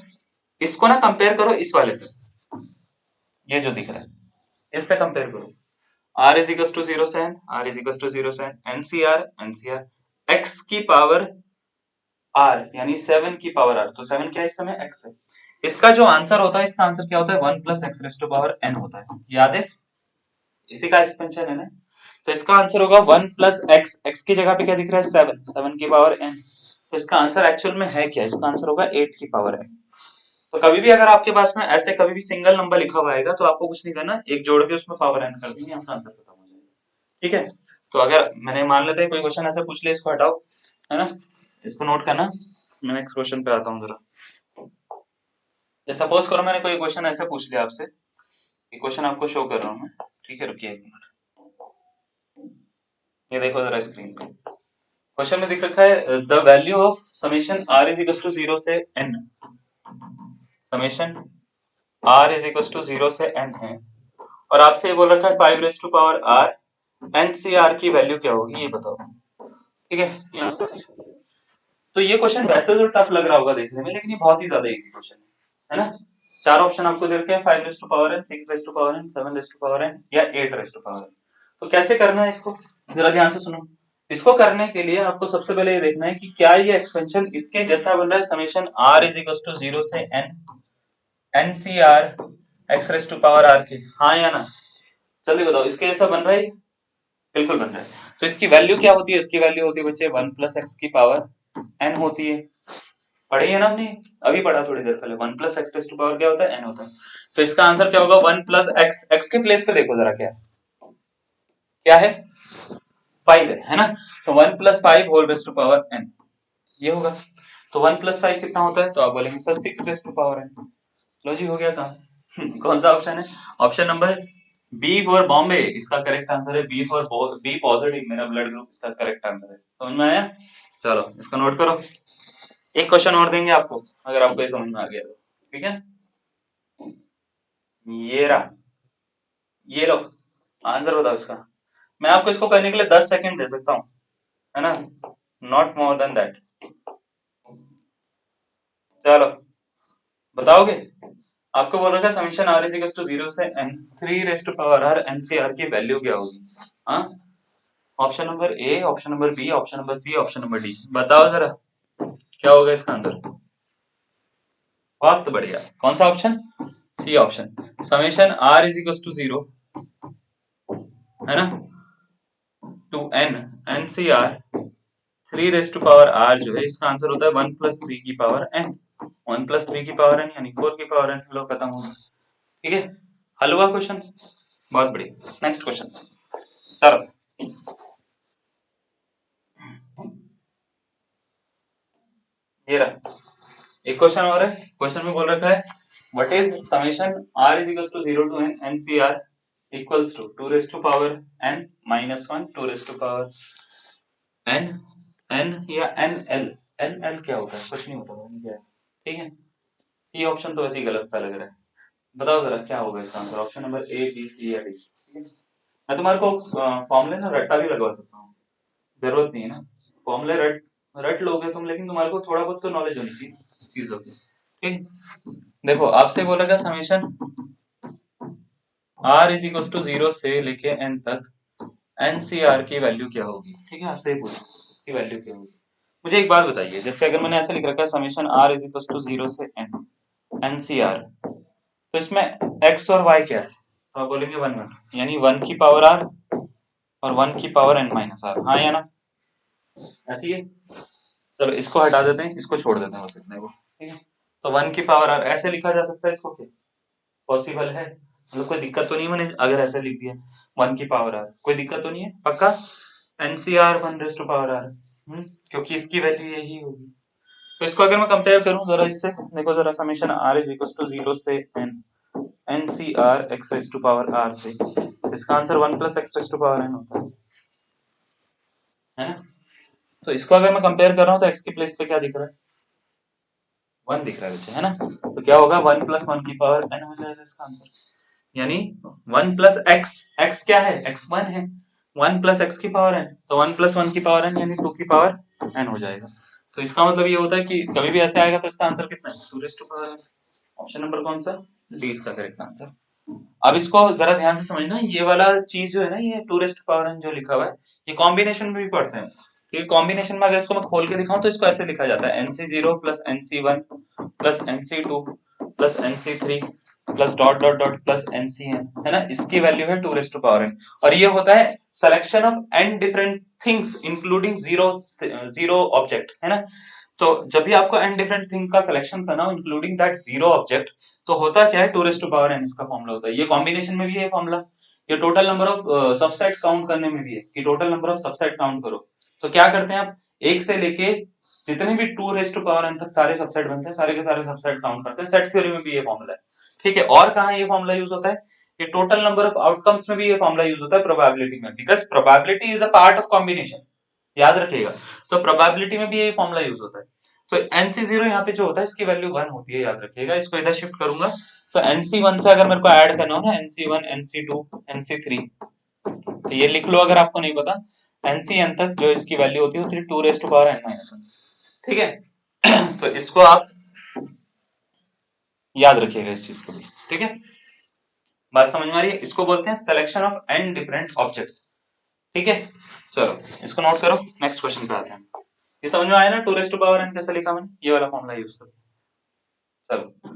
इसको ना कंपेयर करो इस वाले से, ये जो दिख रहा है इससे कंपेयर करो। R is equal to zero से N, R is equal to zero से एन, एनसीआर एनसीआर एक्स की पावर आर यानी 7 की पावर आर, तो 7 क्या है इस समय, एक्स है। इसका जो आंसर होता है, इसका आंसर क्या होता है, 1 plus x raise to power N होता है, याद है, इसी का एक्सपेंशन है ना। तो इसका आंसर होगा 1 प्लस एक्स, एक्स की जगह पे क्या दिख रहा है, 7, 7 की पावर एन। तो इसका आंसर एक्चुअल में है क्या, इसका आंसर होगा 8 की पावर एन। तो कभी भी अगर आपके पास में ऐसे कभी भी सिंगल नंबर लिखा हुआ आएगा, तो आपको कुछ नहीं करना, एक जोड़ के उसमें पावर एन कर देंगे, आपका आंसर खत्म हो जाएगा। ठीक है, तो अगर मैंने मान लेते हैं कोई क्वेश्चन ऐसे पूछ लिया, इसको हटाओ, है ना, इसको नोट करना। मैं नेक्स्ट क्वेश्चन पे आता हूँ जरा। सपोज करो मैंने कोई क्वेश्चन ऐसे पूछ लिया आपसे, ये क्वेश्चन आपको शो कर रहा हूँ मैं। ठीक है, रुकिए एक मिनट, ये देखो जरा स्क्रीन पे। क्वेश्चन में दिख रखा है the value of summation are is equal to zero से N, summation are is equal to zero से एन है, और आपसे ये बोल रखा है 5 raise to power R, NCR की वैल्यू क्या होगी ये बताओ। ठीक है, तो ये क्वेश्चन वैसे तो टफ लग रहा होगा देखने में, लेकिन ये बहुत ही ज्यादा इजी क्वेश्चन है ना। चार ऑप्शन आपको दे रखे हैं, 5 raise to power n, 6 raise to power n, 7 raise to power n या 8 रेज टू पावर एन। तो कैसे करना है इसको, जरा ध्यान से सुनो। इसको करने के लिए आपको सबसे पहले ये देखना है कि क्या ये एक्सपेंशन इसके जैसा बन रहा है, summation are is equal to zero से N NCR x raise to power are के, हाँ या ना, जल्दी बताओ, इसके जैसा बन रहा है, बिल्कुल बन रहा है। तो इसकी वैल्यू क्या होती है, इसकी वैल्यू होती है बच्चे 1 प्लस एक्स की पावर एन होती है, पढ़ी है ना हमने, अभी पढ़ा थोड़ी देर पहले। 1 plus x raise to power क्या होता है, एन होता है। तो इसका आंसर क्या होगा, 1 प्लस एक्स, एक्स के प्लेस पे देखो जरा, क्या क्या है, 5 है ना। तो 1 plus 5 whole raise to power n, ये होगा। तो 1 प्लस 5 कितना होता है, तो आप बोलेंगे sir 6 raise to power N. लो जी, हो गया काम। कौन सा ऑप्शन है, option number B for Bombay, इसका करेक्ट आंसर है बी फॉर बी पॉजिटिव, मेरा ब्लड ग्रुप, इसका करेक्ट आंसर है। समझ में आया, चलो इसको नोट करो। एक क्वेश्चन और देंगे आपको, अगर आपको ये समझ में आ गया तो, ठीक है। ये रहा, ये लो, आंसर बताओ इसका। मैं आपको इसको करने के लिए 10 सेकंड दे सकता हूँ, है ना, नॉट मोर देन दैट। चलो बताओगे, आपको बोल रखा है summation R is equal to zero से N 3 raise to power R NCR की वैल्यू क्या होगी। हाँ, option number A, option number B, option number C, option number D, बताओ जरा क्या होगा इसका आंसर। बहुत बढ़िया, कौन सा option, C option, summation are is equal to zero, है ना, two n n C r 3 raise to power r, जो है इसका आंसर होता है 1 प्लस 3 की पावर एन, 1 प्लस 3 की पावर एन यानी 4 की पावर एन। लो खत्म हो गया, ठीक है, हल हुआ क्वेश्चन, बहुत बढ़िया। नेक्स्ट क्वेश्चन, चलो ये रहा, एक क्वेश्चन और है। क्वेश्चन में बोल रखा है what is summation are is equal to zero two n n C r equals to 2 raise to power n minus 1 2 raise to power n, n या एन एल, एन एल क्या होता है, कुछ नहीं होता है, क्या है, ठीक है। सी ऑप्शन तो वैसे ही गलत सा लग रहा है, बताओ जरा क्या होगा इसका answer, option number A B C या डी। मैं तुम्हारे को फॉर्मूले ना रट्टा भी लगवा सकता हूँ, जरूरत नहीं है ना, फॉर्मूले रट रट लोगे तुम, लेकिन तुम्हारे को थोड़ा बहुत तो नॉलेज होनी चाहिए चीजों की, ठीक। देखो आपसे बोलेगा summation are is equal to zero से लेके एन तक एनसीआर की वैल्यू क्या होगी, ठीक है, आपसे ही पूछो इसकी वैल्यू क्या होगी। मुझे एक बात बताइए, जैसे अगर मैंने ऐसे लिख रखा है summation are is equal to zero से एन एनसीआर, तो इसमें एक्स और वाई क्या है, तो आप बोलेंगे 1 1, यानी 1 की पावर आर और 1 की पावर एन माइनस आर, हाँ या ना, ऐसी है। चलो इसको हटा देते हैं, इसको छोड़ देते हैं बस इतने को, ठीक है। तो 1 की पावर आर ऐसे लिखा जा सकता है, इसको क्या पॉसिबल है, मतलब कोई दिक्कत तो नहीं, मैंने अगर ऐसे लिख दिया 1 की पावर आर, कोई दिक्कत तो नहीं है, पक्का। N C r 1 raise to power r, क्योंकि इसकी वैल्यू यही होगी। तो इसको अगर मैं कंपेयर करूं जरा इससे, देखो जरा, summation are is equal to zero से N NCR x raise to power R से, इसका answer 1 plus x raise to power N होता है ना। तो इसको अगर मैं कंपेयर कर रहा हूँ तो x की प्लेस पे क्या दिख रहा है, 1 दिख रहा है बच्चे, है ना। तो क्या होगा, 1 प्लस 1 की पावर n हो जाएगा इसका आंसर, यानी 1 प्लस x, x क्या है, x 1 है, 1 प्लस x की पावर n, तो 1 प्लस 1 की पावर n यानी 2 की पावर n हो जाएगा। तो इसका मतलब ये होता है कि कभी भी ऐसे आएगा तो इसका आंसर कितना है, 2 raise to power n। Option number कौन सा, डी इसका करेक्ट आंसर। अब इसको जरा ध्यान से समझना, ये वाला चीज जो है ना, ये 2 रेज़ टू पावर n जो लिखा हुआ है, ये कॉम्बिनेशन में भी पढ़ते हैं। क्योंकि कॉम्बिनेशन में अगर इसको मैं खोल के दिखाऊं तो इसको ऐसे लिखा जाता है, nc0 plus nc1 plus nc2 plus nc3 plus dot dot dot plus ncn, है ना। इसकी वैल्यू है 2 रेज़ टू पावर n, और ये होता है selection of n different things including zero object, है ना। तो जब भी आपको n डिफरेंट थिंग का सिलेक्शन करना हो इंक्लूडिंग दैट जीरो ऑब्जेक्ट, तो होता क्या है, 2 रेज़ टू पावर n इसका फॉर्मूला होता है। ये कॉम्बिनेशन में भी है फॉर्मूला, ये total number of subset count करने में भी है कि total number of subset count करो। तो क्या करते हैं आप, एक से लेके जितने भी 2 रेज़ टू पावर n तक सारे सबसेट बनते हैं, सारे के सारे सबसेट काउंट करते हैं। सेट थ्योरी में भी ये फॉर्मूला है, ठीक है। और कहाँ ये फॉर्मूला यूज होता है, ये टोटल नंबर ऑफ आउटकम्स में भी ये फॉर्मूला यूज होता है, प्रोबेबिलिटी में, because probability is a part of combination, याद रखिएगा। तो प्रोबेबिलिटी में भी ये फॉर्मूला यूज होता है। तो NC0 यहाँ पे जो होता है इसकी वैल्यू 1 होती है, याद रखिएगा। इसको इधर शिफ्ट करूंगा तो NC1 से अगर मेरे को ऐड करना हो ना, NC1 NC2 NC3, तो ये लिख लो अगर आपको नहीं पता, NCN तक जो इसकी वैल्यू होती है 2 raise to power n minus 1, ठीक है। तो इसको आप याद रखिएगा इस चीज को भी, ठीक है। बात समझ में आ रही है, इसको बोलते हैं selection of n different objects, ठीक है। चलो इसको नोट करो, नेक्स्ट क्वेश्चन पे आते हैं। ये समझ में आया ना, 2 रेज़ टू पावर n कैसे लिखा मैंने, ये वाला फॉर्मूला यूज करो। चलो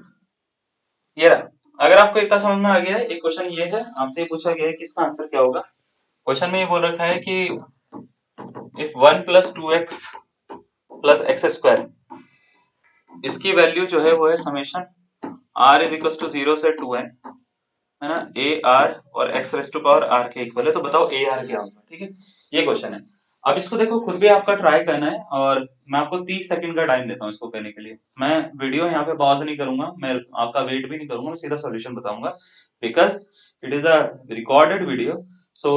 ये रहा। अगर आपको इतना समझ में आ गया है, एक क्वेश्चन ये है, आपसे ये पूछा गया है कि इसका आंसर क्या होगा। क्वेश्चन में ये बोल रखा है कि if 1 plus 2x plus x square, इसकी वैल्यू जो है वो है summation r is equal to 0 से 2n, है ना, ए आर और x raise to power are के इक्वल है। तो बताओ ए आर क्या होगा, ठीक है, ये क्वेश्चन है। अब इसको देखो, खुद भी आपका ट्राई करना है, और मैं आपको 30 सेकंड का टाइम देता हूँ इसको करने के लिए। मैं वीडियो यहाँ पे पॉज नहीं करूंगा, मैं आपका वेट भी नहीं करूंगा, मैं सीधा सॉल्यूशन बताऊंगा, because it is a recorded video. So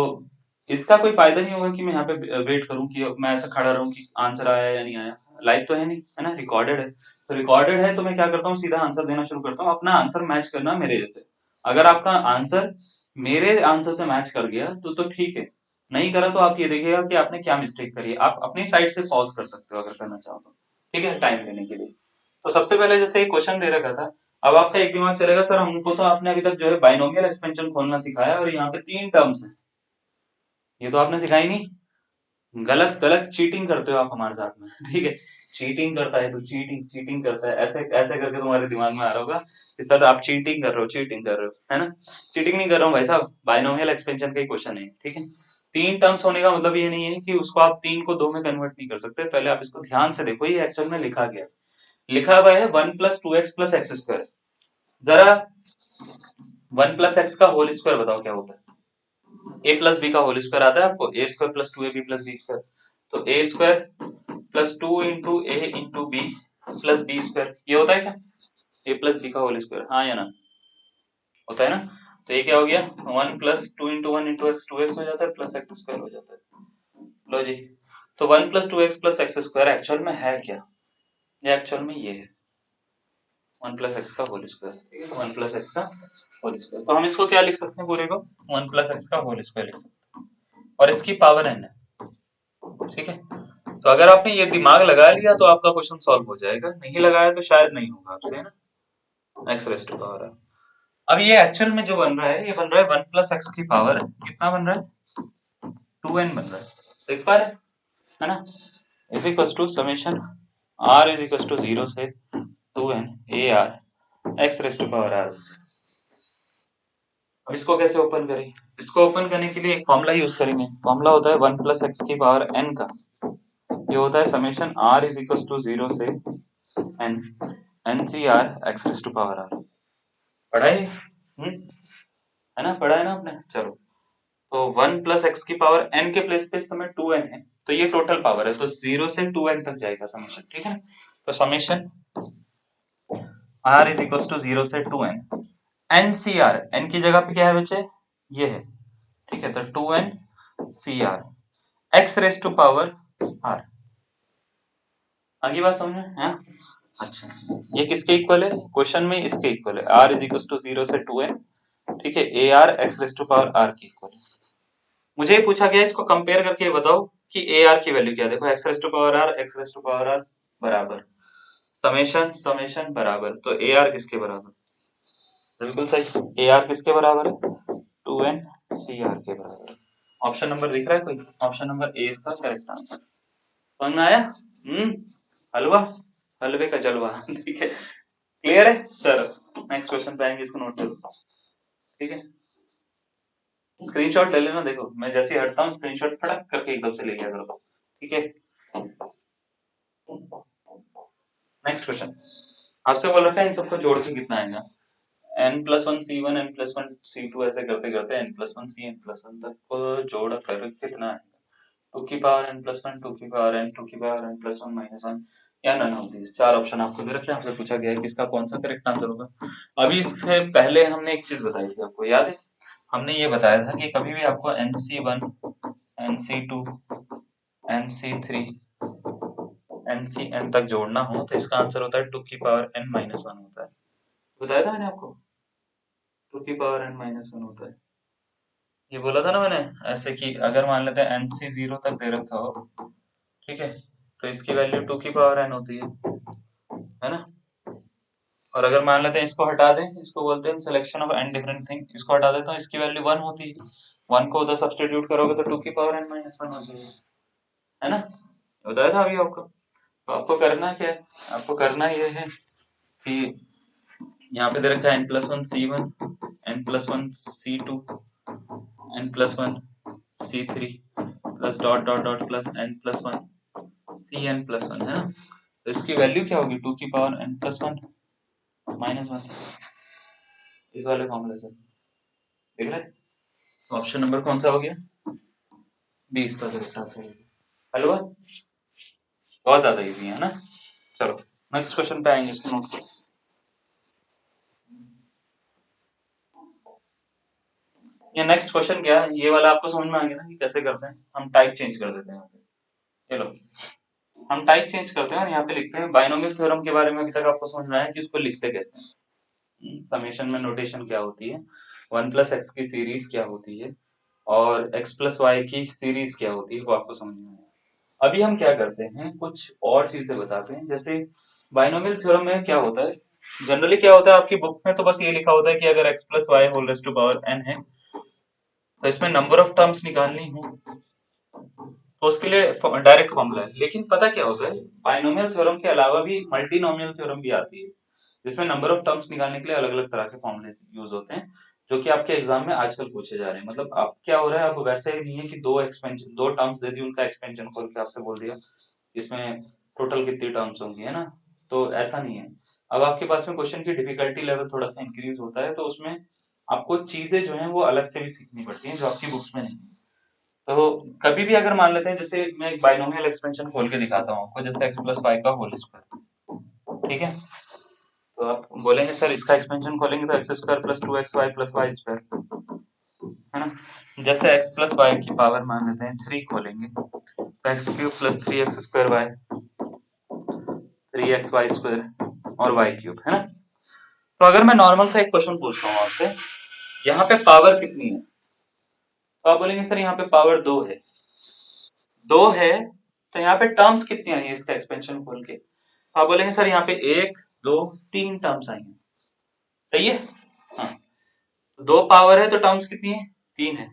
इसका कोई फायदा नहीं होगा कि मैं यहाँ पे वेट करूँ, कि मैं ऐसा खड़ा रहूँ कि आंसर आया या नहीं आया। लाइव तो है नहीं, है ना, रिकॉर्डेड है। तो रिकॉर्डेड है तो मैं क्या करता हूँ, सीधा आंसर देना शुरू करता हूँ। अपना आंसर मैच करना मेरे जैसे, अगर आपका आंसर मेरे आंसर से मैच कर गया तो ठीक है, नहीं करा तो आप ये देखिएगा कि आपने क्या मिस्टेक करी है। आप अपनी साइड से पॉज कर सकते हो अगर करना चाहो तो, ठीक है, टाइम लेने के लिए। तो सबसे पहले जैसे एक क्वेश्चन दे रखा था, अब आपका एक दिमाग चलेगा, सर हमको तो आपने अभी तक जो है बाइनोमियल एक्सपेंशन खोलना सिखाया और यहाँ पे 3 टर्म्स है, ये तो आपने सिखाई नहीं। गलत गलत चीटिंग करते हो आप हमारे साथ में, ठीक है। चीटिंग करता है तो चीटिंग चीटिंग करता है, ऐसे ऐसे करके तुम्हारे दिमाग में आ रहा होगा कि सर आप चीटिंग कर रहे हो, चीटिंग कर रहे हो, है ना। चीटिंग नहीं कर रहा हूँ भाई साहब, बाइनोमियल एक्सपेंशन का ही क्वेश्चन है, ठीक है। 3 टर्म्स होने का मतलब ये नहीं है कि उसको आप 3 को 2 में कन्वर्ट नहीं कर सकते। पहले आप इसको ध्यान से देखो, ये एक्चुअल में लिखा गया, लिखा हुआ है 1 plus 2x plus x square. जरा 1 प्लस एक्स का होल स्क्वायर बताओ क्या होता है, ए प्लस बी का होल स्क्वायर आता है आपको, a square plus 2ab plus b square. तो a square plus 2 into a into b plus b square, ये होता है क्या, ए प्लस बी का होल स्क्वायर, हाँ या ना, होता है ना। तो ये क्या हो गया, 1 plus 2 into 1 into x 2x हो जाता है प्लस एक्स स्क्वायर हो जाता है। लो जी, तो 1 plus 2x plus x square actual में है क्या, ये एक्चुअल में ये है 1 प्लस एक्स का होल स्क्वायर, ठीक है। तो 1 प्लस एक्स का होल स्क्वायर, तो हम इसको क्या लिख सकते हैं, पूरे को 1 प्लस एक्स का होल स्क्वायर लिख सकते हैं, और इसकी पावर n है, ठीक है। तो अगर आपने ये दिमाग लगा लिया तो आपका क्वेश्चन सॉल्व हो जाएगा, नहीं लगाया तो शायद नहीं होगा आपसे, है ना। एक्स रेस टू पावर है। अब ये एक्चुअल में जो बन रहा है, ये बन रहा है 1 प्लस एक्स की पावर कितना बन रहा है, 2n बन रहा है, देख पा रहे है ना। Is equal to summation r is equal to 0 से 2n a r x raise to power r. अब इसको कैसे ओपन करें, इसको ओपन करने के लिए एक फॉर्मूला यूज करेंगे, फॉर्मूला होता है 1 प्लस एक्स की पावर n का, ये होता है summation r is equal to 0 से n NCR x raise to power r. पढ़ा है, है ना, पढ़ा है ना आपने। चलो, तो 1 प्लस एक्स की पावर n के प्लेस पे इस समय 2n है, तो ये टोटल पावर है, तो 0 से 2n तक जाएगा समेशन, ठीक है। तो summation r is equal to 0 से 2n NCR, n की जगह पे क्या है बच्चे, ये है, ठीक है। तो 2n CR x raise to power r, आगे बात समझ में है? अच्छा, ये किसके इक्वल है? क्वेश्चन में इसके इक्वल है, r इज इक्वल टू 0 से 2n, ठीक है, a r x raise to power are के इक्वल है। मुझे ये पूछा गया, इसको कंपेयर करके बताओ कि ए आर की वैल्यू क्या है। देखो x raise to power r, x raise to power r बराबर समेशन समेशन बराबर, तो ए आर किसके बराबर? बिल्कुल सही, ए आर किसके बराबर है? 2n सी आर के बराबर। ऑप्शन नंबर दिख रहा है कोई? ऑप्शन नंबर ए इसका करेक्ट आंसर। समझ में आया? हलवा, हलवे का जलवा ठीक है, क्लियर है? चलो नेक्स्ट क्वेश्चन पे आएंगे, इसको नोट करो, ठीक है। स्क्रीनशॉट ले लेना, देखो मैं जैसे ही हटता हूँ स्क्रीनशॉट फटक करके एकदम से ले लिया करो, ठीक है। नेक्स्ट क्वेश्चन आपसे बोल रखा है इन सबको जोड़ के कितना आएगा। n+1 c1 n+1 c2 ऐसे करते करते n+1 c n+1 तक को जोड़ कर कितना आएगा। 2 की पावर n+1, 2 की पावर n, 2 की पावर n+1 -1 या नन ऑफ दीज। चार ऑप्शन आपको दे रखे हैं, आपसे पूछा गया है किसका कौन सा करेक्ट आंसर होगा। अभी इससे पहले हमने एक चीज बताई थी, आपको याद है? हमने ये बताया था कि कभी भी आपको nc1 nc2 nc3 ncn तक जोड़ना हो तो इसका आंसर होता है 2 की पावर n-1 होता है। बताया था मैंने आपको, 2 की पावर n-1 होता है। ये बोला था ना मैंने, ऐसे कि अगर मान लेते हैं nc0 तक दे रखा हो, ठीक है, तो इसकी वैल्यू 2 की पावर n होती है ना। और अगर मान लेते हैं इसको हटा दें, इसको बोलते हैं selection of n different thing, इसको हटा दें तो इसकी वैल्यू 1 होती है। 1 को उधर सब्स्टिट्यूट करोगे तो 2 की पावर n-1 हो जाएगी, है ना। बताया था अभी आपको। तो आपको करना क्या है, आपको करना ये है कि यहाँ पे दे रखा है n+1 c1 n+1 c2 n+1 c3 plus dot dot dot plus n+1 cn+1, है ना। तो इसकी वैल्यू क्या होगी? 2 की पावर n+1 -1, इस वाले फॉर्मूले से देख रहे हैं। ऑप्शन नंबर कौन सा हो गया? 20 का करेक्ट आंसर। हेलो, बहुत ज्यादा इजी है ना। चलो नेक्स्ट क्वेश्चन पे आएंगे, इसको नोट करो। ये नेक्स्ट क्वेश्चन क्या है, ये वाला आपको समझ में आ गया ना कि कैसे करते हैं। हम टाइप चेंज कर देते हैं यहाँ पे। चलो हम टाइप चेंज करते हैं और यहाँ पे लिखते हैं बाइनोमियल थ्योरम के बारे में। अभी तक आपको समझ में आया कि उसको लिखते कैसे हैं, समेशन में नोटेशन क्या होती है, 1+x की सीरीज क्या होती है और x+y की सीरीज क्या होती है, वो आपको समझ में आया। अभी हम क्या करते हैं, कुछ और चीजें बताते हैं। जैसे बाइनोमियल थ्योरम में क्या होता है, जनरली क्या होता है आपकी बुक में तो बस ये लिखा होता है कि अगर x+y⁴n है तो इसमें नंबर ऑफ टर्म्स निकालनी हो तो उसके लिए डायरेक्ट फॉर्मूला है। लेकिन पता क्या होता है, बाइनोमियल थ्योरम के अलावा भी मल्टीनोमियल थ्योरम भी आती है, जिसमें नंबर ऑफ टर्म्स निकालने के लिए अलग अलग तरह के फॉर्मूले यूज होते हैं, जो कि आपके एग्जाम में आजकल पूछे जा रहे हैं। मतलब अब क्या हो रहा है, अब वैसे ही नहीं है कि दो टर्म्स दे दी, उनका एक्सपेंशन खोल के आपसे बोल दिया इसमें टोटल कितनी टर्म्स होंगी, है ना। तो ऐसा नहीं है। अब आपके पास में क्वेश्चन की डिफिकल्टी लेवल थोड़ा सा इंक्रीज होता है, तो उसमें आपको चीजें जो है वो अलग से भी सीखनी पड़ती हैं जो आपकी बुक्स में नहीं है। तो कभी भी अगर मान लेते हैं, जैसे मैं एक बाइनोमियल एक्सपेंशन खोल के दिखाता हूँ आपको, जैसे x+y का होल स्क्वायर, ठीक है। तो आप बोलेंगे सर इसका एक्सपेंशन खोलेंगे तो x² + 2xy + y², है ना। जैसे x+y की पावर मान लेते हैं 3 खोलेंगे तो x³ + 3x² y 3xy² और y³ है ना। तो अगर मैं नॉर्मल सा एक क्वेश्चन पूछता हूँ आपसे, यहाँ पे पावर कितनी है, तो आप बोलेंगे सर यहाँ पे पावर 2 है। 2 है तो यहाँ पे टर्म्स कितनी आई है इसका एक्सपेंशन खोल के, आप बोलेंगे सर यहाँ पे 1 2 3 टर्म्स आई है। सही है, हाँ। 2 पावर है तो टर्म्स कितनी है? 3 है।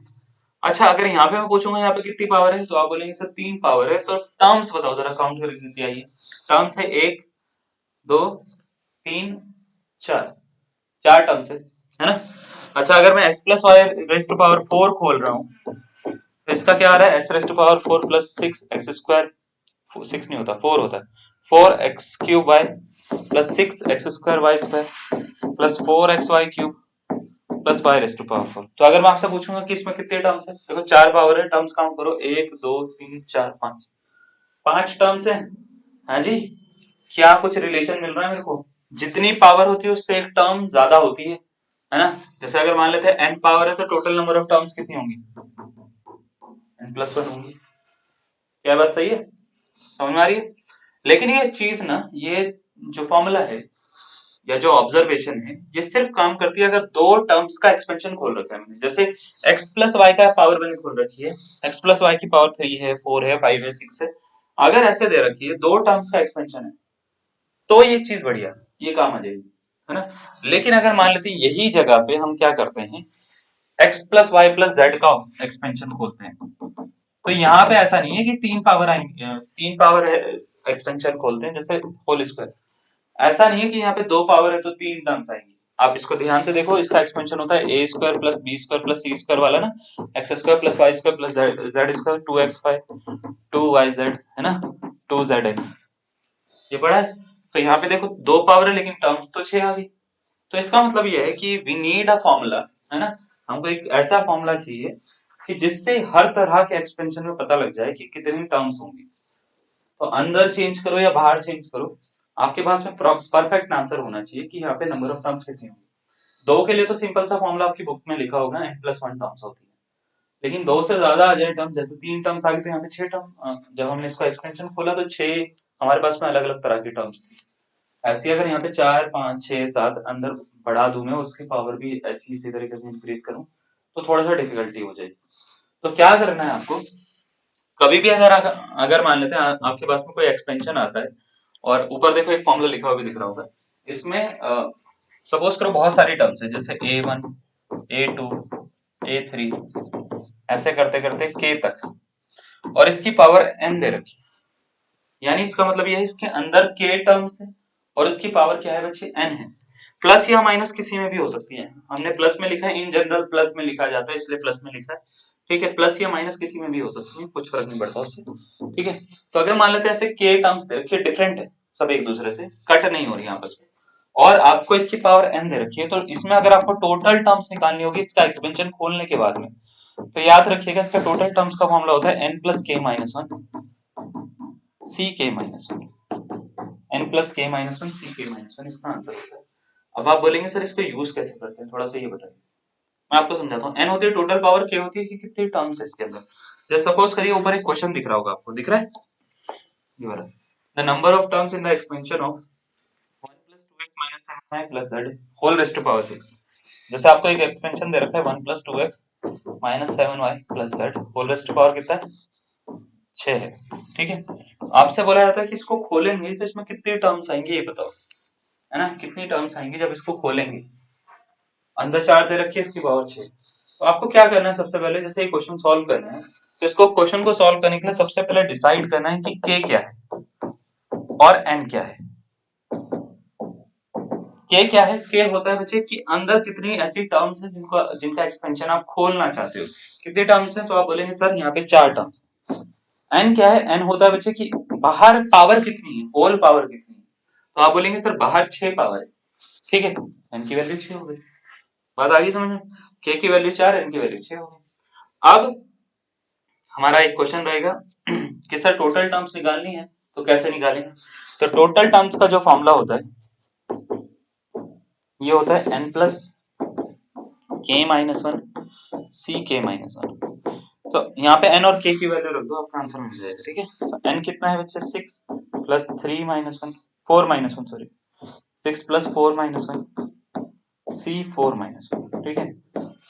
अच्छा अगर यहाँ पे मैं पूछूंगा यहाँ पे कितनी पावर है, तो आप बोलेंगे सर 3 पावर है, तो टर्म्स बताओ जरा, काउंट करके कितनी आई है। टर्म्स है 1 2 3 4, 4 टर्म्स है ना। अच्छा अगर मैं x+y⁴ खोल रहा हूँ तो इसका क्या आ रहा है, x⁴ + 6x², 6 नहीं होता 4 होता है, 4x³ y + 6x² y² + 4xy³ + y⁴। तो अगर मैं आपसे पूछूंगा कि इसमें कितने टर्म्स है, देखो 4 पावर है, टर्म्स काउंट करो 1 2 3 4 5, 5 टर्म्स है। हाँ जी, क्या कुछ रिलेशन मिल रहा है मेरे को? जितनी पावर होती है उससे एक टर्म ज्यादा होती है ना। जैसे अगर मान लेते हैं n पावर है तो टोटल नंबर ऑफ टर्म्स कितनी होंगी? n+1 होंगी। क्या बात सही है, समझ में आ रही है? लेकिन ये चीज ना, ये जो फॉर्मूला है या जो ऑब्जर्वेशन है, ये सिर्फ काम करती है अगर दो टर्म्स का एक्सपेंशन खोल रखा है मैंने। जैसे x प्लस वाई का पावर मैंने खोल रखी है, x प्लस वाई की पावर 3 है, 4 है, 5 है, 6 है, अगर ऐसे दे रखी है दो टर्म्स का एक्सपेंशन है, तो ये चीज बढ़िया, ये काम आ जाएगी, है ना। लेकिन अगर मान लेते हैं यही जगह पे हम क्या करते हैं, x plus y plus z का एक्सपेंशन खोलते हैं, तो यहाँ पे ऐसा नहीं है कि तीन पावर आएंगे, तीन पावर एक्सपेंशन खोलते हैं जैसे होल स्क्वायर, ऐसा नहीं है कि यहाँ पे दो पावर है तो तीन टर्म्स आएंगी। आप इसको ध्यान से देखो, इसका एक्सपेंशन होता है a square plus b square plus c square वाला ना, x square plus y square plus z square, 2x5 2yz, है ना, 2zx, ये पढ़ा है। तो यहाँ पे देखो दो पावर है लेकिन टर्म्स तो छह आ गई। तो इसका मतलब ये है कि वी नीड अ फॉर्मूला, है ना, हमको एक ऐसा फॉर्मूला चाहिए कि जिससे हर तरह के एक्सपेंशन में पता लग जाए कि कितनी टर्म्स होंगी। तो अंदर चेंज करो या बाहर चेंज करो, आपके पास में परफेक्ट आंसर होना चाहिए कि यहाँ पे नंबर ऑफ टर्म्स कितनी होंगी। दो के लिए तो सिंपल सा फॉर्मूला आपकी बुक में लिखा होगा, n+1 टर्म्स होती है। लेकिन दो से ज्यादा आ जाए टर्म, जैसे तीन टर्म्स आ गई तो यहाँ पे छह टर्म, जब हमने इसका एक्सपेंशन खोला तो छह हमारे पास में अलग अलग तरह की टर्म्स थी। ऐसी अगर यहाँ पे 4 5 6 7 अंदर बढ़ा दूं मैं, उसकी पावर भी ऐसी इसी तरीके से इंक्रीज करूं, तो थोड़ा सा डिफिकल्टी हो जाएगी। तो क्या करना है आपको, कभी भी अगर अगर मान लेते हैं आपके पास में कोई एक्सपेंशन आता है और ऊपर देखो एक फॉर्मूला लिखा हुआ भी दिख रहा होगा, इसमें सपोज करो बहुत सारी टर्म्स है, जैसे a1 a2 a3, ऐसे करते करते k तक, और इसकी पावर n दे रखी, यानी इसका मतलब यह है इसके अंदर k टर्म्स है और इसकी पावर क्या है बच्चे, n है। प्लस या माइनस किसी में भी हो सकती है, हमने प्लस में लिखा है, इन जनरल प्लस में लिखा जाता है इसलिए प्लस में लिखा है, ठीक है। प्लस या माइनस किसी में भी हो सकती है, कुछ फर्क नहीं पड़ता उससे, ठीक है। तो अगर मान लेते हैं ऐसे k टर्म्स दे रखी है, डिफरेंट है, सब एक दूसरे से कट नहीं हो रही आपस में, और आपको इसकी पावर n दे रखी है, तो इसमें अगर आपको टोटल टर्म्स निकालनी होगी इसका एक्सपेंशन खोलने के बाद में, तो याद रखिएगा इसका टोटल टर्म्स का फॉर्मूला होता है n plus k minus one सी k minus one, n plus k minus one सी के माइनस वन, इसका आंसर होता है। अब आप बोलेंगे सर इसको यूज कैसे करते हैं, थोड़ा सा ये बताइए। मैं आपको समझाता हूँ, n होती है टोटल पावर, k होती है कि कितनी टर्म्स है इसके अंदर। जैसे सपोज करिए ऊपर एक क्वेश्चन दिख रहा होगा आपको, दिख रहा है ये वाला, the number of terms in the expansion of 1 plus 2x minus 7y plus z whole raised to power 6। जैसे आपको एक एक्सपेंशन दे रखा है 1 plus 2x minus 7y plus z whole raised to power कितना है, 6 है, ठीक है। आपसे बोला जाता है कि इसको खोलेंगे तो इसमें कितनी टर्म्स आएंगी ये बताओ, है ना, कितनी टर्म्स आएंगी जब इसको खोलेंगे। अंदर 4 दे रखी है, इसकी पावर 6। तो आपको क्या करना है, सबसे पहले जैसे ये क्वेश्चन सॉल्व करना है, तो इसको क्वेश्चन को सॉल्व करने के लिए सबसे पहले डिसाइड करना है कि k क्या है और n क्या है। k क्या है, k होता है बच्चे कि अंदर कितनी ऐसी टर्म्स है जिनको जिनका एक्सपेंशन आप खोलना चाहते हो, कितने टर्म्स हैं, तो आप बोलेंगे सर यहाँ पे 4 टर्म्स। n क्या है, n होता है बच्चे कि बाहर पावर कितनी है, होल पावर कितनी है, तो आप बोलेंगे सर बाहर 6 पावर है, ठीक है। n की वैल्यू 6 हो गई, बात आ गई समझ में, k की वैल्यू 4, n की वैल्यू 6 हो गई। अब हमारा एक क्वेश्चन रहेगा कि सर टोटल टर्म्स निकालनी है, तो कैसे निकालेंगे। तो टोटल टर्म्स का जो फॉर्मूला होता है ये होता है n plus k minus one सी के माइनस वन। तो यहाँ पे n और k की वैल्यू रख दो, आपका आंसर मिल जाएगा, ठीक है। तो n कितना है बच्चे, 6 plus 3 minus one 4 minus one sorry 6 plus 4 minus one c 4 minus one, ठीक है।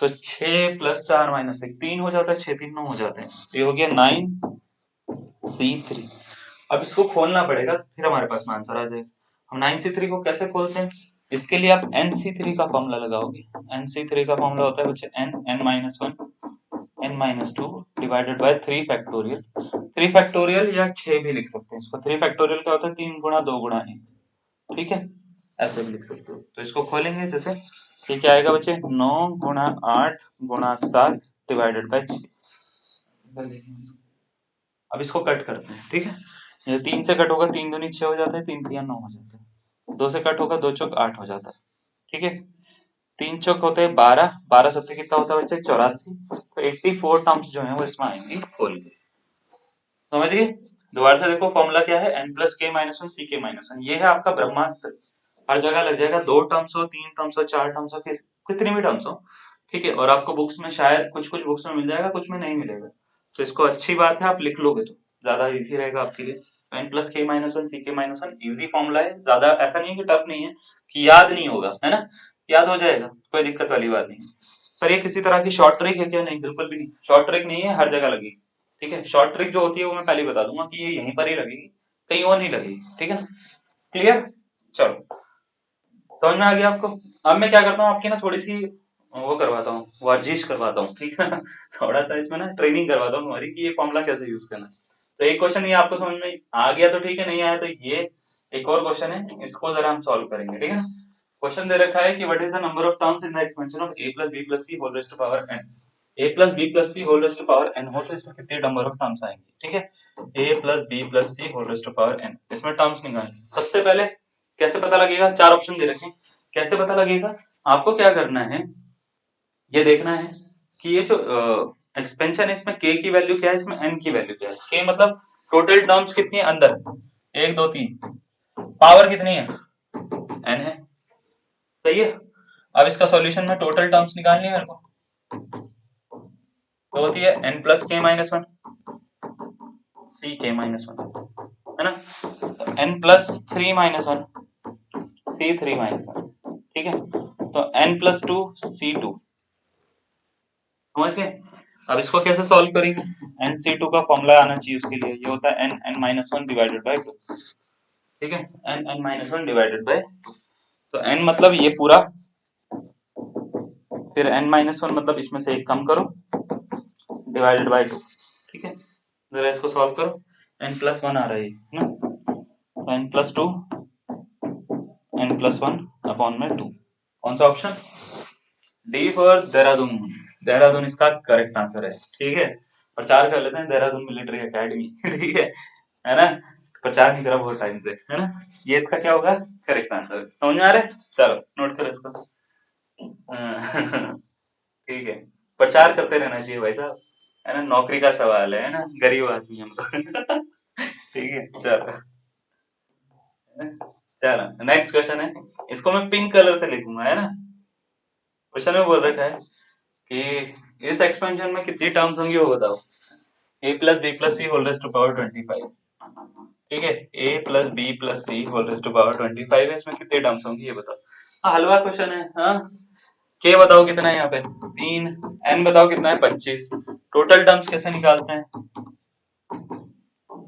तो 6 प्लस 4 माइनस 1 3 हो जाता है, 6 3 9 हो जाते हैं, तो ये हो गया 9C3। अब इसको खोलना पड़ेगा फिर हमारे पास में आंसर आ जाएगा। हम 9C3 को कैसे खोलते हैं, इसके लिए आप NC3 का फॉर्मूला लगाओगे। NC3 का फॉर्मूला होता है बच्चे n minus one n minus two divided by 3 factorial. 3 factorial या 6 भी लिख सकते हैं इसको। 3 फैक्टोरियल क्या होता है, 3 गुणा 2 गुणा 1, ठीक है, ऐसे भी लिख सकते हो। तो इसको खोलेंगे जैसे, ये क्या आएगा बच्चे, 9 गुणा 8 गुणा 7 डिवाइडेड बाय 6। अब इसको कट करते हैं, ठीक है। ये 3 से कट होगा, 3 दूनी 6 हो जाता है, 3 तिया 9 हो जाता है, 2 से कट होगा, 2 चौक 8 हो जाता है, ठीक है। 3 चौक होते हैं 12, 12 सत्ते कितना होता है बच्चे, 84। तो 84 टर्म्स जो है वो इसमें आएंगी खोल के, समझ गए। दोबारा से देखो फॉर्मूला क्या है, n plus k minus one सी के माइनस वन, ये है आपका ब्रह्मास्त्र। हर जगह लग जाएगा, 2 टर्म्स हो, 3 टर्म्स हो, 4 टर्म्स हो, कितनी भी टर्म्स हो, ठीक है। और आपको बुक्स में शायद कुछ बुक्स में मिल जाएगा, कुछ में नहीं मिलेगा, तो इसको अच्छी बात है आप लिख लोगे तो ज्यादा इजी रहेगा आपके लिए। N plus k minus one सी k minus one easy formula है, ज्यादा ऐसा नहीं है कि टफ नहीं है कि याद नहीं होगा, है ना, याद हो जाएगा, कोई दिक्कत वाली बात नहीं है। सर ये किसी तरह की शॉर्ट ट्रिक है क्या? नहीं, बिल्कुल भी नहीं, शॉर्ट ट्रिक नहीं है, हर जगह लगेगी। ठीक है, शॉर्ट ट्रिक जो होती है वो मैं पहले बता दूंगा कि ये यहीं पर ही लगेगी, कहीं और नहीं लगेगी। ठीक है ना, क्लियर? चलो, समझ में आ गया आपको? अब मैं क्या करता हूँ, आपकी ना थोड़ी सी वो करवाता हूँ, वर्जिश करवाता हूँ, ठीक है ना, थोड़ा सा इसमें ना ट्रेनिंग करवाता हूँ हमारी कि ये फॉर्मूला कैसे यूज करना है। तो एक क्वेश्चन ये आपको समझ में आ गया तो ठीक है, नहीं आया तो ये एक और क्वेश्चन है, इसको जरा हम सॉल्व करेंगे। ठीक है ना, क्वेश्चन दे रखा है कि what is the number of terms in the expansion of a plus b plus c whole raised to power n। a plus b plus c whole raised to power n हो तो इसमें कितने number of terms आएंगे? ठीक है, a plus b plus c whole raised to power n, इसमें terms निकालने। सबसे पहले कैसे पता लगेगा? चार ऑप्शन दे रखे हैं, कैसे पता लगेगा? आपको क्या करना है, ये देखना है कि ये जो एक्सपेंशन है इसमें k की वैल्यू क्या है, इसमें n की वैल्यू क्या है। k मतलब टोटल टर्म्स कितनी है अंदर, एक दो तीन, पावर कितनी है, n है। सही है, अब इसका सॉल्यूशन में टोटल टर्म्स निकालनी है मेरे को, तो होती है n plus k minus one सी के माइनस वन, है ना, n plus three minus one C three minus one. ठीक है, तो n plus two C two, समझ गए? अब इसको कैसे सॉल्व करेंगे? एन सी टू का फॉर्मूला आना चाहिए उसके लिए, ये होता है n n minus one divided by two. ठीक है, n n minus one divided by two, तो एन मतलब ये पूरा, फिर एन माइनस वन मतलब इसमें से एक कम करो, डिवाइडेड बाई टू। ठीक है, जरा इसको सॉल्व करो, एन प्लस वन आ रहा है ना, तो n plus two n plus one upon में टू। कौन सा option? D for Dehradun, Dehradun इसका करेक्ट आंसर है। ठीक है, प्रचार कर लेते हैं देहरादून मिलिट्री एकेडमी। ठीक है ना, प्रचार नहीं करा बहुत टाइम से, है ना, ये इसका क्या होगा, करेक्ट आंसर। समझ में आ रहा है? चलो नोट करो इसको। हाँ, ठीक है, प्रचार करते रहना चाहिए भाई साहब, है ना, नौकरी का सवाल है ना, गरीब आदमी हम लोग। ठीक है, चलो चलो नेक्स्ट क्वेश्चन है, इसको मैं पिंक कलर से लिखूंगा, है ना। क्वेश्चन में बोल रखा है कि इस एक्सपेंशन में कितनी टर्म्स होंगी वो बताओ। A plus b plus c whole raised to power 25। ठीक है, a plus b plus c whole raised to power 25 है, इसमें कितने टर्म्स होंगी ये बताओ। हाँ, हलवा क्वेश्चन है। हाँ, के बताओ कितना है यहाँ पे, तीन, एन बताओ कितना है 25, टोटल टर्म्स कैसे निकालते हैं,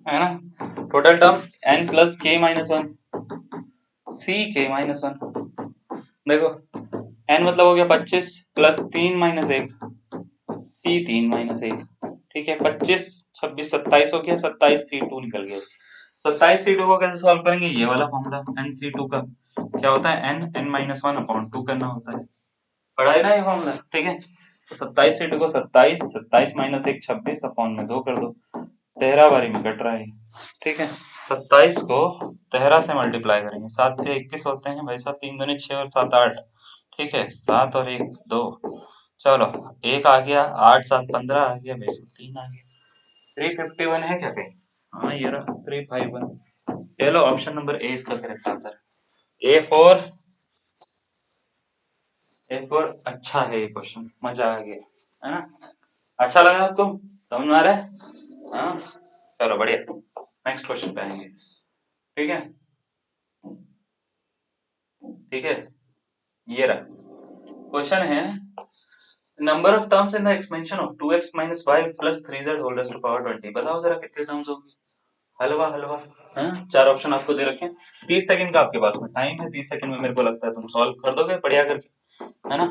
है ना, total term N plus k minus one सी के माइनस वन। देखो एन मतलब हो गया 25 प्लस तीन माइनस एक सी तीन माइनस एक। ठीक है, 25 26 27 हो गया, 27 सी टू निकल गया। 27 सी टू को कैसे सॉल्व करेंगे, ये वाला फॉर्मूला एन सी टू का क्या होता है, n n minus one upon two करना होता है, पढ़ा है ना ये फॉर्मूला। ठीक है, तो 27 सी टू को 27, 27 माइनस एक 26 अपॉन में दो कर दो, 13 बारी में कट रहा है। ठीक है, 27 को 13 से मल्टीप्लाई करेंगे, 7 से 21 होते हैं भाई साहब, 3 दूनी 6 और 7 8। ठीक है, 7 और 1 2, चलो एक आ गया, 8 7 15 आ गया, भाई साहब 3 आ गया, 351 है क्या कहीं? हाँ ये रहा 351। चलो ऑप्शन नंबर ए इसका करेक्ट आंसर, ए फॉर अच्छा है ये क्वेश्चन, मजा आ गया, है ना, अच्छा लगा आपको, समझ में आ रहा है? हाँ, चलो बढ़िया, नेक्स्ट क्वेश्चन पे आएंगे। ठीक है, ठीक है, ये रहा क्वेश्चन है, number of terms in the expansion of 2x minus y plus 3z whole raised to power 20, बताओ जरा कितने टर्म्स होंगे। हलवा हलवा, हाँ, चार ऑप्शन आपको दे रखे हैं, 30 सेकंड का आपके पास में टाइम है, 30 सेकंड में मेरे को लगता है तुम सॉल्व कर दोगे बढ़िया करके, है ना।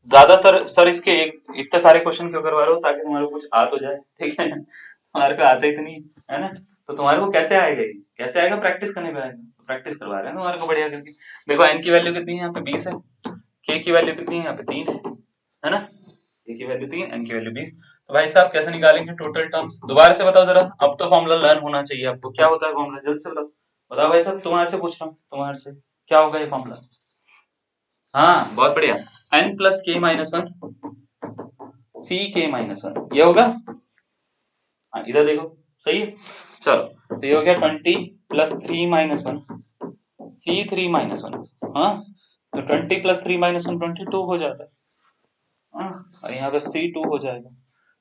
ज्यादातर सर इसके एक इतने सारे क्वेश्चन क्यों करवा रहे हो, ताकि तुम्हारे को कुछ आ तो जाए। ठीक है, तुम्हारे को आते इतनी है ना, तो तुम्हारे को कैसे आएगा, ये कैसे आएगा, प्रैक्टिस करने पे आएगा, प्रैक्टिस करवा रहे हैं तुम्हारे को बढ़िया करके। देखो एन की वैल्यू कितनी है यहाँ पे 20 है, के की वैल्यू कितनी है यहाँ पे 3 है ना, के की वैल्यू 3, एन की वैल्यू 20। तो भाई साहब कैसे निकालेंगे टोटल टर्म्स, दोबारा से बताओ जरा, अब तो फॉर्मूला लर्न होना चाहिए आपको, क्या होता है फॉर्मूला, जल्दी से बताओ, बताओ भाई साहब, तुम्हारे से पूछ रहा हूँ, तुम्हारे से क्या होगा ये फॉर्मूला। हाँ बहुत बढ़िया, N plus k minus one सी के माइनस वन, ये होगा। हाँ इधर देखो, सही है, चलो तो ये हो गया 20 plus three minus one C three minus one. हाँ, तो 20 प्लस थ्री माइनस वन 22 हो जाता है। हाँ, और यहाँ पे सी टू हो जाएगा,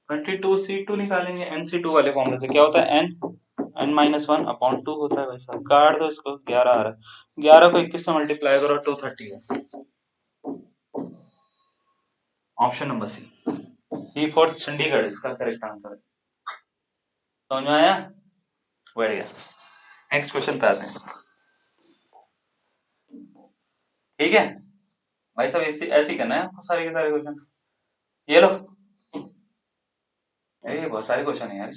22 सी टू निकालेंगे एन सी टू वाले फॉर्मूले से, क्या होता है एन n-1 अपॉन 2 होता है भाई साहब। काट दो इसको, 11 आ रहा है। 11 को 21 से मल्टीप्लाई करो, 230 है। Option number C four Chandigarh इसका करेक्ट आंसर है। समझ में आया? बढ़िया। नेक्स्ट क्वेश्चन पे आते हैं। ठीक है भाई साहब, ऐसे ऐसे ही करना है आपको सारे के सारे क्वेश्चन। ये लो, ये बहुत सारे क्वेश्चन है यार।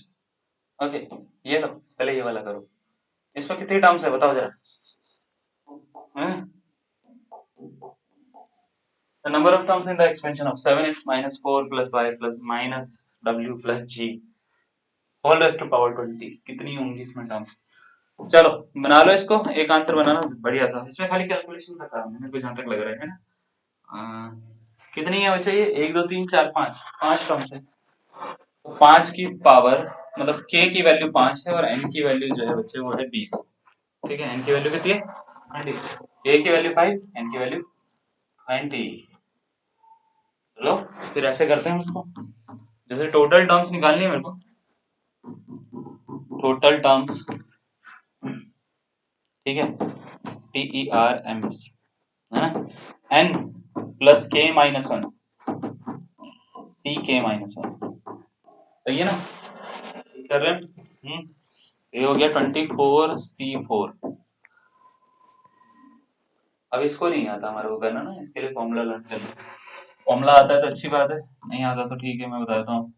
ओके, ये लो, पहले ये वाला करो। इसमें कितनी टर्म्स है बताओ जरा। The number of terms in the expansion of 7x minus 4 plus y plus minus w plus g whole raised to power 20 कितनी होंगी इसमें टर्म्स? चलो बना लो इसको, एक आंसर बनाना बढ़िया सा। इसमें खाली कैलकुलेशन का काम है मेरे को जहां तक लग रहा है ना। कितनी है बच्चे ये? 1 2 3 4 5 टर्म्स है। तो 5 की पावर मतलब k की वैल्यू 5 है और n की वैल्यू जो है बच्चे वो है 20। ठीक है, n की वैल्यू कितनी है? 20। k की वैल्यू 5, n की वैल्यू 20। चलो फिर ऐसे करते हैं इसको, जैसे टोटल टर्म्स निकालनी है मेरे को। टोटल टर्म्स, ठीक है, TERMS है ना। n plus k minus 1 CK minus 1, सही है ना? कर रहे हैं। ये हो गया 24C4। अब इसको नहीं आता हमारे को करना ना, इसके लिए फॉर्मूला लर्न करना। फॉर्मूला आता है तो अच्छी बात है, नहीं आता तो ठीक है, मैं बता देता हूँ।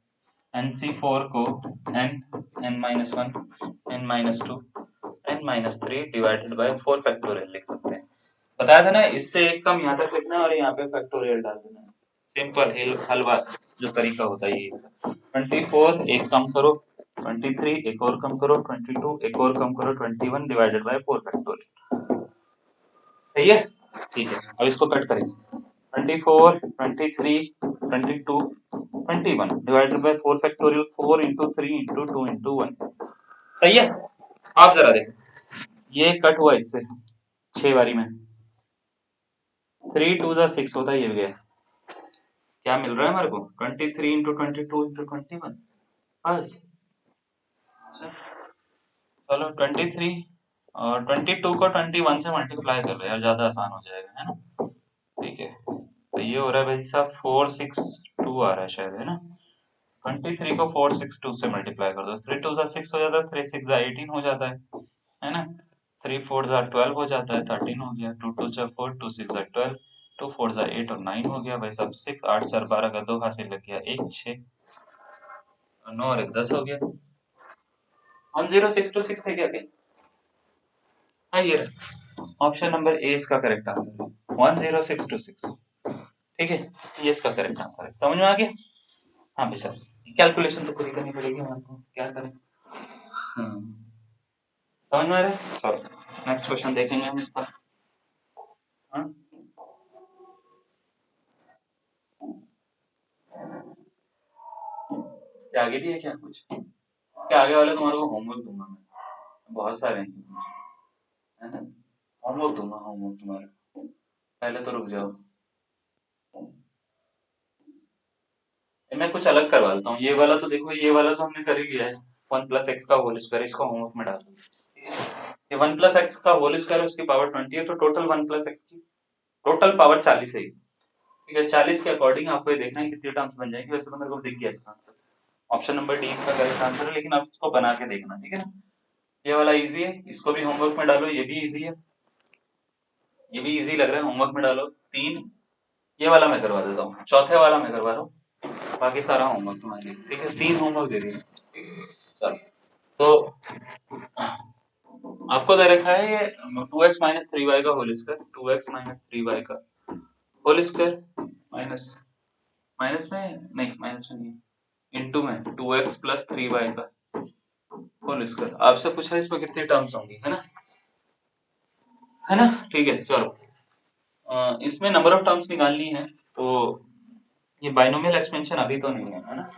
NC4 को n-1 n-2 n-3 divided by 4 factorial लिख सकते हैं। बताया था ना, इससे एक कम यहाँ तक लिखना और यहाँ पे फैक्टोरियल डाल देना। सिंपल हलवा जो तरीका होता है ये। 24 एक कम करो, 23 एक और कम करो, 22 एक और कम करो, 21 डिवाइडेड बाय 4 फैक्टोरियल। सही है? ठीक है, अब इसको कट करेंगे। 24 23 22 21 divided by 4 factorial, 4 into 3 into 2 into 1। सही है? आप जरा देखो, ये कट हुआ इससे 6 बारी में, 3 2 6 होता है, ये भी गया। क्या मिल रहा है हमारे को? 23 इंटू 22 इंटू 21 बस। चलो 23 और 22 को 21 से मल्टीप्लाई कर लो यार, ज्यादा आसान हो जाएगा, है ना? ठीक है, तो ये हो रहा है भाई साहब 462 आ रहा है शायद, है ना? 23 को 462 से मल्टीप्लाई कर दो, 3 2 6 हो जाता है, 3 6 18 हो जाता है ना? 3 4 12 हो जाता है, 13 हो गया, 2 2 4 2 6 12, 2 4 8 और 9 हो गया भाई साहब, 6 8 4 12 का 2 हाथ से लग गया, 1 6 9 और 1 10 हो गया। 10626 है क्या? हाँ ये ऑप्शन नंबर ए इसका करेक्ट आंसर है, 10626। ठीक है, ये इसका करेक्ट आंसर है। समझ में आ गया? हाँ भाई साहब, कैलकुलेशन तो पूरी करनी पड़ेगी हमारे को, क्या करें। समझ में आ रहा है? चलो नेक्स्ट क्वेश्चन देखेंगे हम इसका। हाँ? इसके आगे भी है क्या कुछ? इसके आगे वाले तुम्हारे को होमवर्क दूंगा मैं, बहुत सारे हैं, है ना? होमवर्क दूंगा, होमवर्क तुम्हारे, पहले तो रुक जाओ। मैं कुछ अलग करवा देता हूँ। ये वाला तो देखो, ये वाला तो हमने कर ही लिया है, 1 प्लस एक्स का होल स्क्वायर, इसको होमवर्क में डाल दो। ये 1 प्लस एक्स का होल स्क्वायर उसकी पावर 20 है, तो टोटल 1 प्लस एक्स की टोटल पावर 40 है। ठीक है, 40 के अकॉर्डिंग आपको ये देखना है कितनी टर्म्स बन जाएंगी। वैसे तो मेरे को दिख गया इसका आंसर, ऑप्शन नंबर डी इसका करेक्ट आंसर है, लेकिन आप इसको बना के देखना, ठीक है ना? ये वाला इजी है, इसको भी होमवर्क में डालो, ये भी इजी है, ये भी इजी लग रहा है, होमवर्क में डालो। 3 ये वाला मैं करवा देता हूँ, चौथे वाला मैं करवा रहा हूँ, बाकी सारा होमवर्क तुम्हारे लिए। ठीक है, 3 होमवर्क दे दिए। चलो, तो आपको दे रखा है ये 2x माइनस 3y का whole square, 2x minus 3y का होल स्क्वायर माइनस, माइनस में नहीं, माइनस में नहीं, इनटू में 2x प्लस 3y का होल स्क्वायर। आपसे पूछा इसमें कितनी टर्म्स होंगी, है ना? है ना? ठीक है, चलो इसमें नंबर ऑफ टर्म्स निकालनी है, तो ये बाइनोमियल एक्सपेंशन अभी तो नहीं है ना?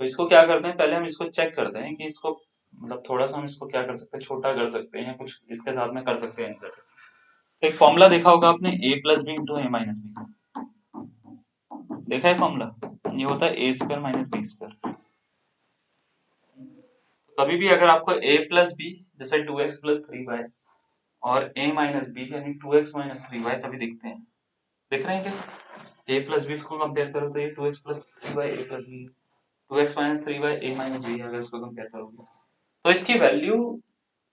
तो इसको क्या करते हैं, पहले हम इसको चेक करते हैं कि इसको मतलब थोड़ा सा हम इसको क्या कर सकते हैं, छोटा कर सकते हैं या कुछ इसके साथ में कर सकते हैं, नहीं कर सकते। तो एक फॉर्मूला देखा होगा आपने, a plus b into a minus b, देखा है फॉर्मूला? ये होता है a square minus b square. कभी भी अगर आपको a प्लस बी जैसे 2x प्लस 3y और a माइनस बी यानी 2x माइनस 3y कभी दिखते हैं, दिख रहे हैं क्या? a प्लस बी इसको कंपेयर करो तो ये 2x plus 3y a plus b, 2x minus 3y a minus b अगर इसको कंपेयर करोगे तो इसकी वैल्यू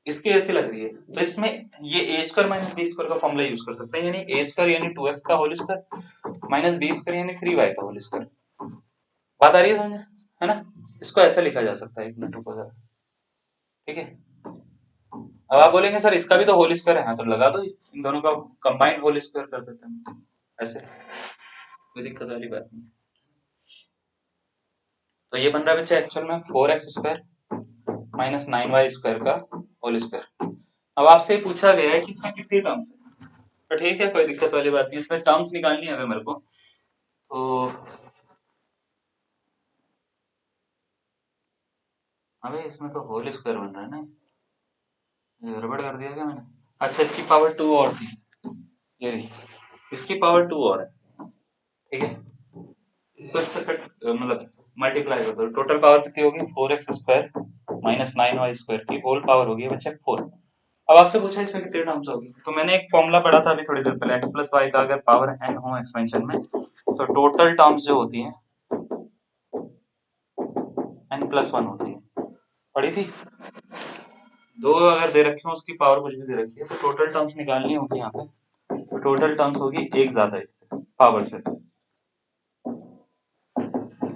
इसकी ऐसी लग रही है, तो इसमें ये a square minus b square का फॉर्मूला यूज कर सकते हैं, यानी ए स्क्वायर यानी 2x का whole square minus b square यानी 3y का होल स्क्वायर। बात आ रही है समझ, है ना? इसको ऐसा लिखा जा सकता है, एक मिनट रुको जरा, ठीक है। अब आप बोलेंगे सर इसका भी तो होल स्क्वायर है, हाँ तो लगा दो, इन दोनों का कंबाइंड होल स्क्वायर कर देते हैं ऐसे, कोई दिक्कत वाली बात नहीं। तो ये बन रहा है बच्चा एक्चुअल में 4x square minus 9y square का होल स्क्वायर। अब आपसे पूछा गया है कि इसमें कितनी टर्म्स है, तो ठीक है कोई दिक्कत वाली बात नहीं, इसमें टर्म्स निकालनी है अगर मेरे को तो अबे इसमें तो होल स्क्वायर बन रहा है ना, ये गड़बड़ कर दिया क्या मैंने? अच्छा इसकी पावर 2 और थी, ये रही, इसकी पावर 2 और है, ठीक है। इसको इससे कट मतलब मल्टीप्लाई कर दो, टोटल पावर कितनी होगी 4x square minus 9y square की होल पावर होगी बच्चा 4। अब आपसे पूछा इसमें कितने टर्म्स होगी, तो मैंने एक फॉर्मूला पढ़ा था अभी थोड़ी देर पहले, x प्लस वाई का अगर पावर n हो एक्सपेंशन में तो टोटल टर्म्स जो होती हैं n प्लस 1 होती है, पढ़ी थी। दो अगर दे रखी हो उसकी पावर कुछ भी दे रखी है तो टोटल टर्म्स निकालनी होगी यहाँ पे, तो टोटल टर्म्स होगी एक ज्यादा इससे पावर से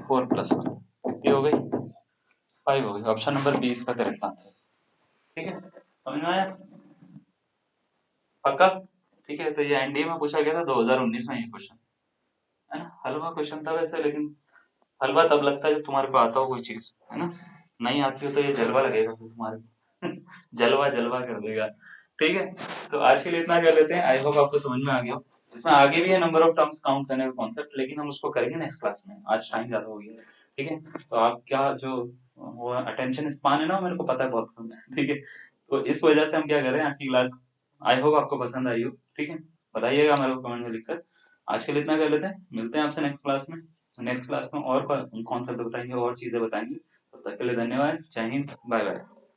4 प्लस 1 कितनी हो गई 5 हो गई। ऑप्शन नंबर बी इसका करेक्ट आंसर, ठीक है समझ में आया? पक्का? ठीक है, तो ये एनडीए में पूछा गया था 2019 में ये क्वेश्चन, है ना? हलवा क्वेश्चन था वैसे, लेकिन हलवा तब लगता है जब तुम्हारे को आता हो कोई चीज, है ना? नहीं आती हो तो ये जलवा लगेगा फिर तुम्हारे को जलवा जलवा कर देगा, ठीक है। तो आज के लिए इतना कर लेते हैं, आई होप आपको समझ में आ गया हो। इसमें आगे भी है नंबर ऑफ टर्म्स काउंट करने का कॉन्सेप्ट, लेकिन हम उसको करेंगे नेक्स्ट क्लास में, आज टाइम ज्यादा हो गया है, ठीक है। तो आप क्या जो वो अटेंशन स्पान है ना मेरे को पता है बहुत कम है, ठीक है। तो इस वजह से हम क्या कर रहे हैं आज की क्लास, आई होप आपको पसंद आई हो, ठीक है। बताइएगा मेरे को कमेंट में लिखकर। आज के लिए इतना कर लेते हैं, मिलते हैं आपसे नेक्स्ट क्लास में। नेक्स्ट क्लास में और कॉन्सेप्ट बताएंगे और चीजें बताएंगे, तब तक के लिए धन्यवाद, जय हिंद, बाय बाय।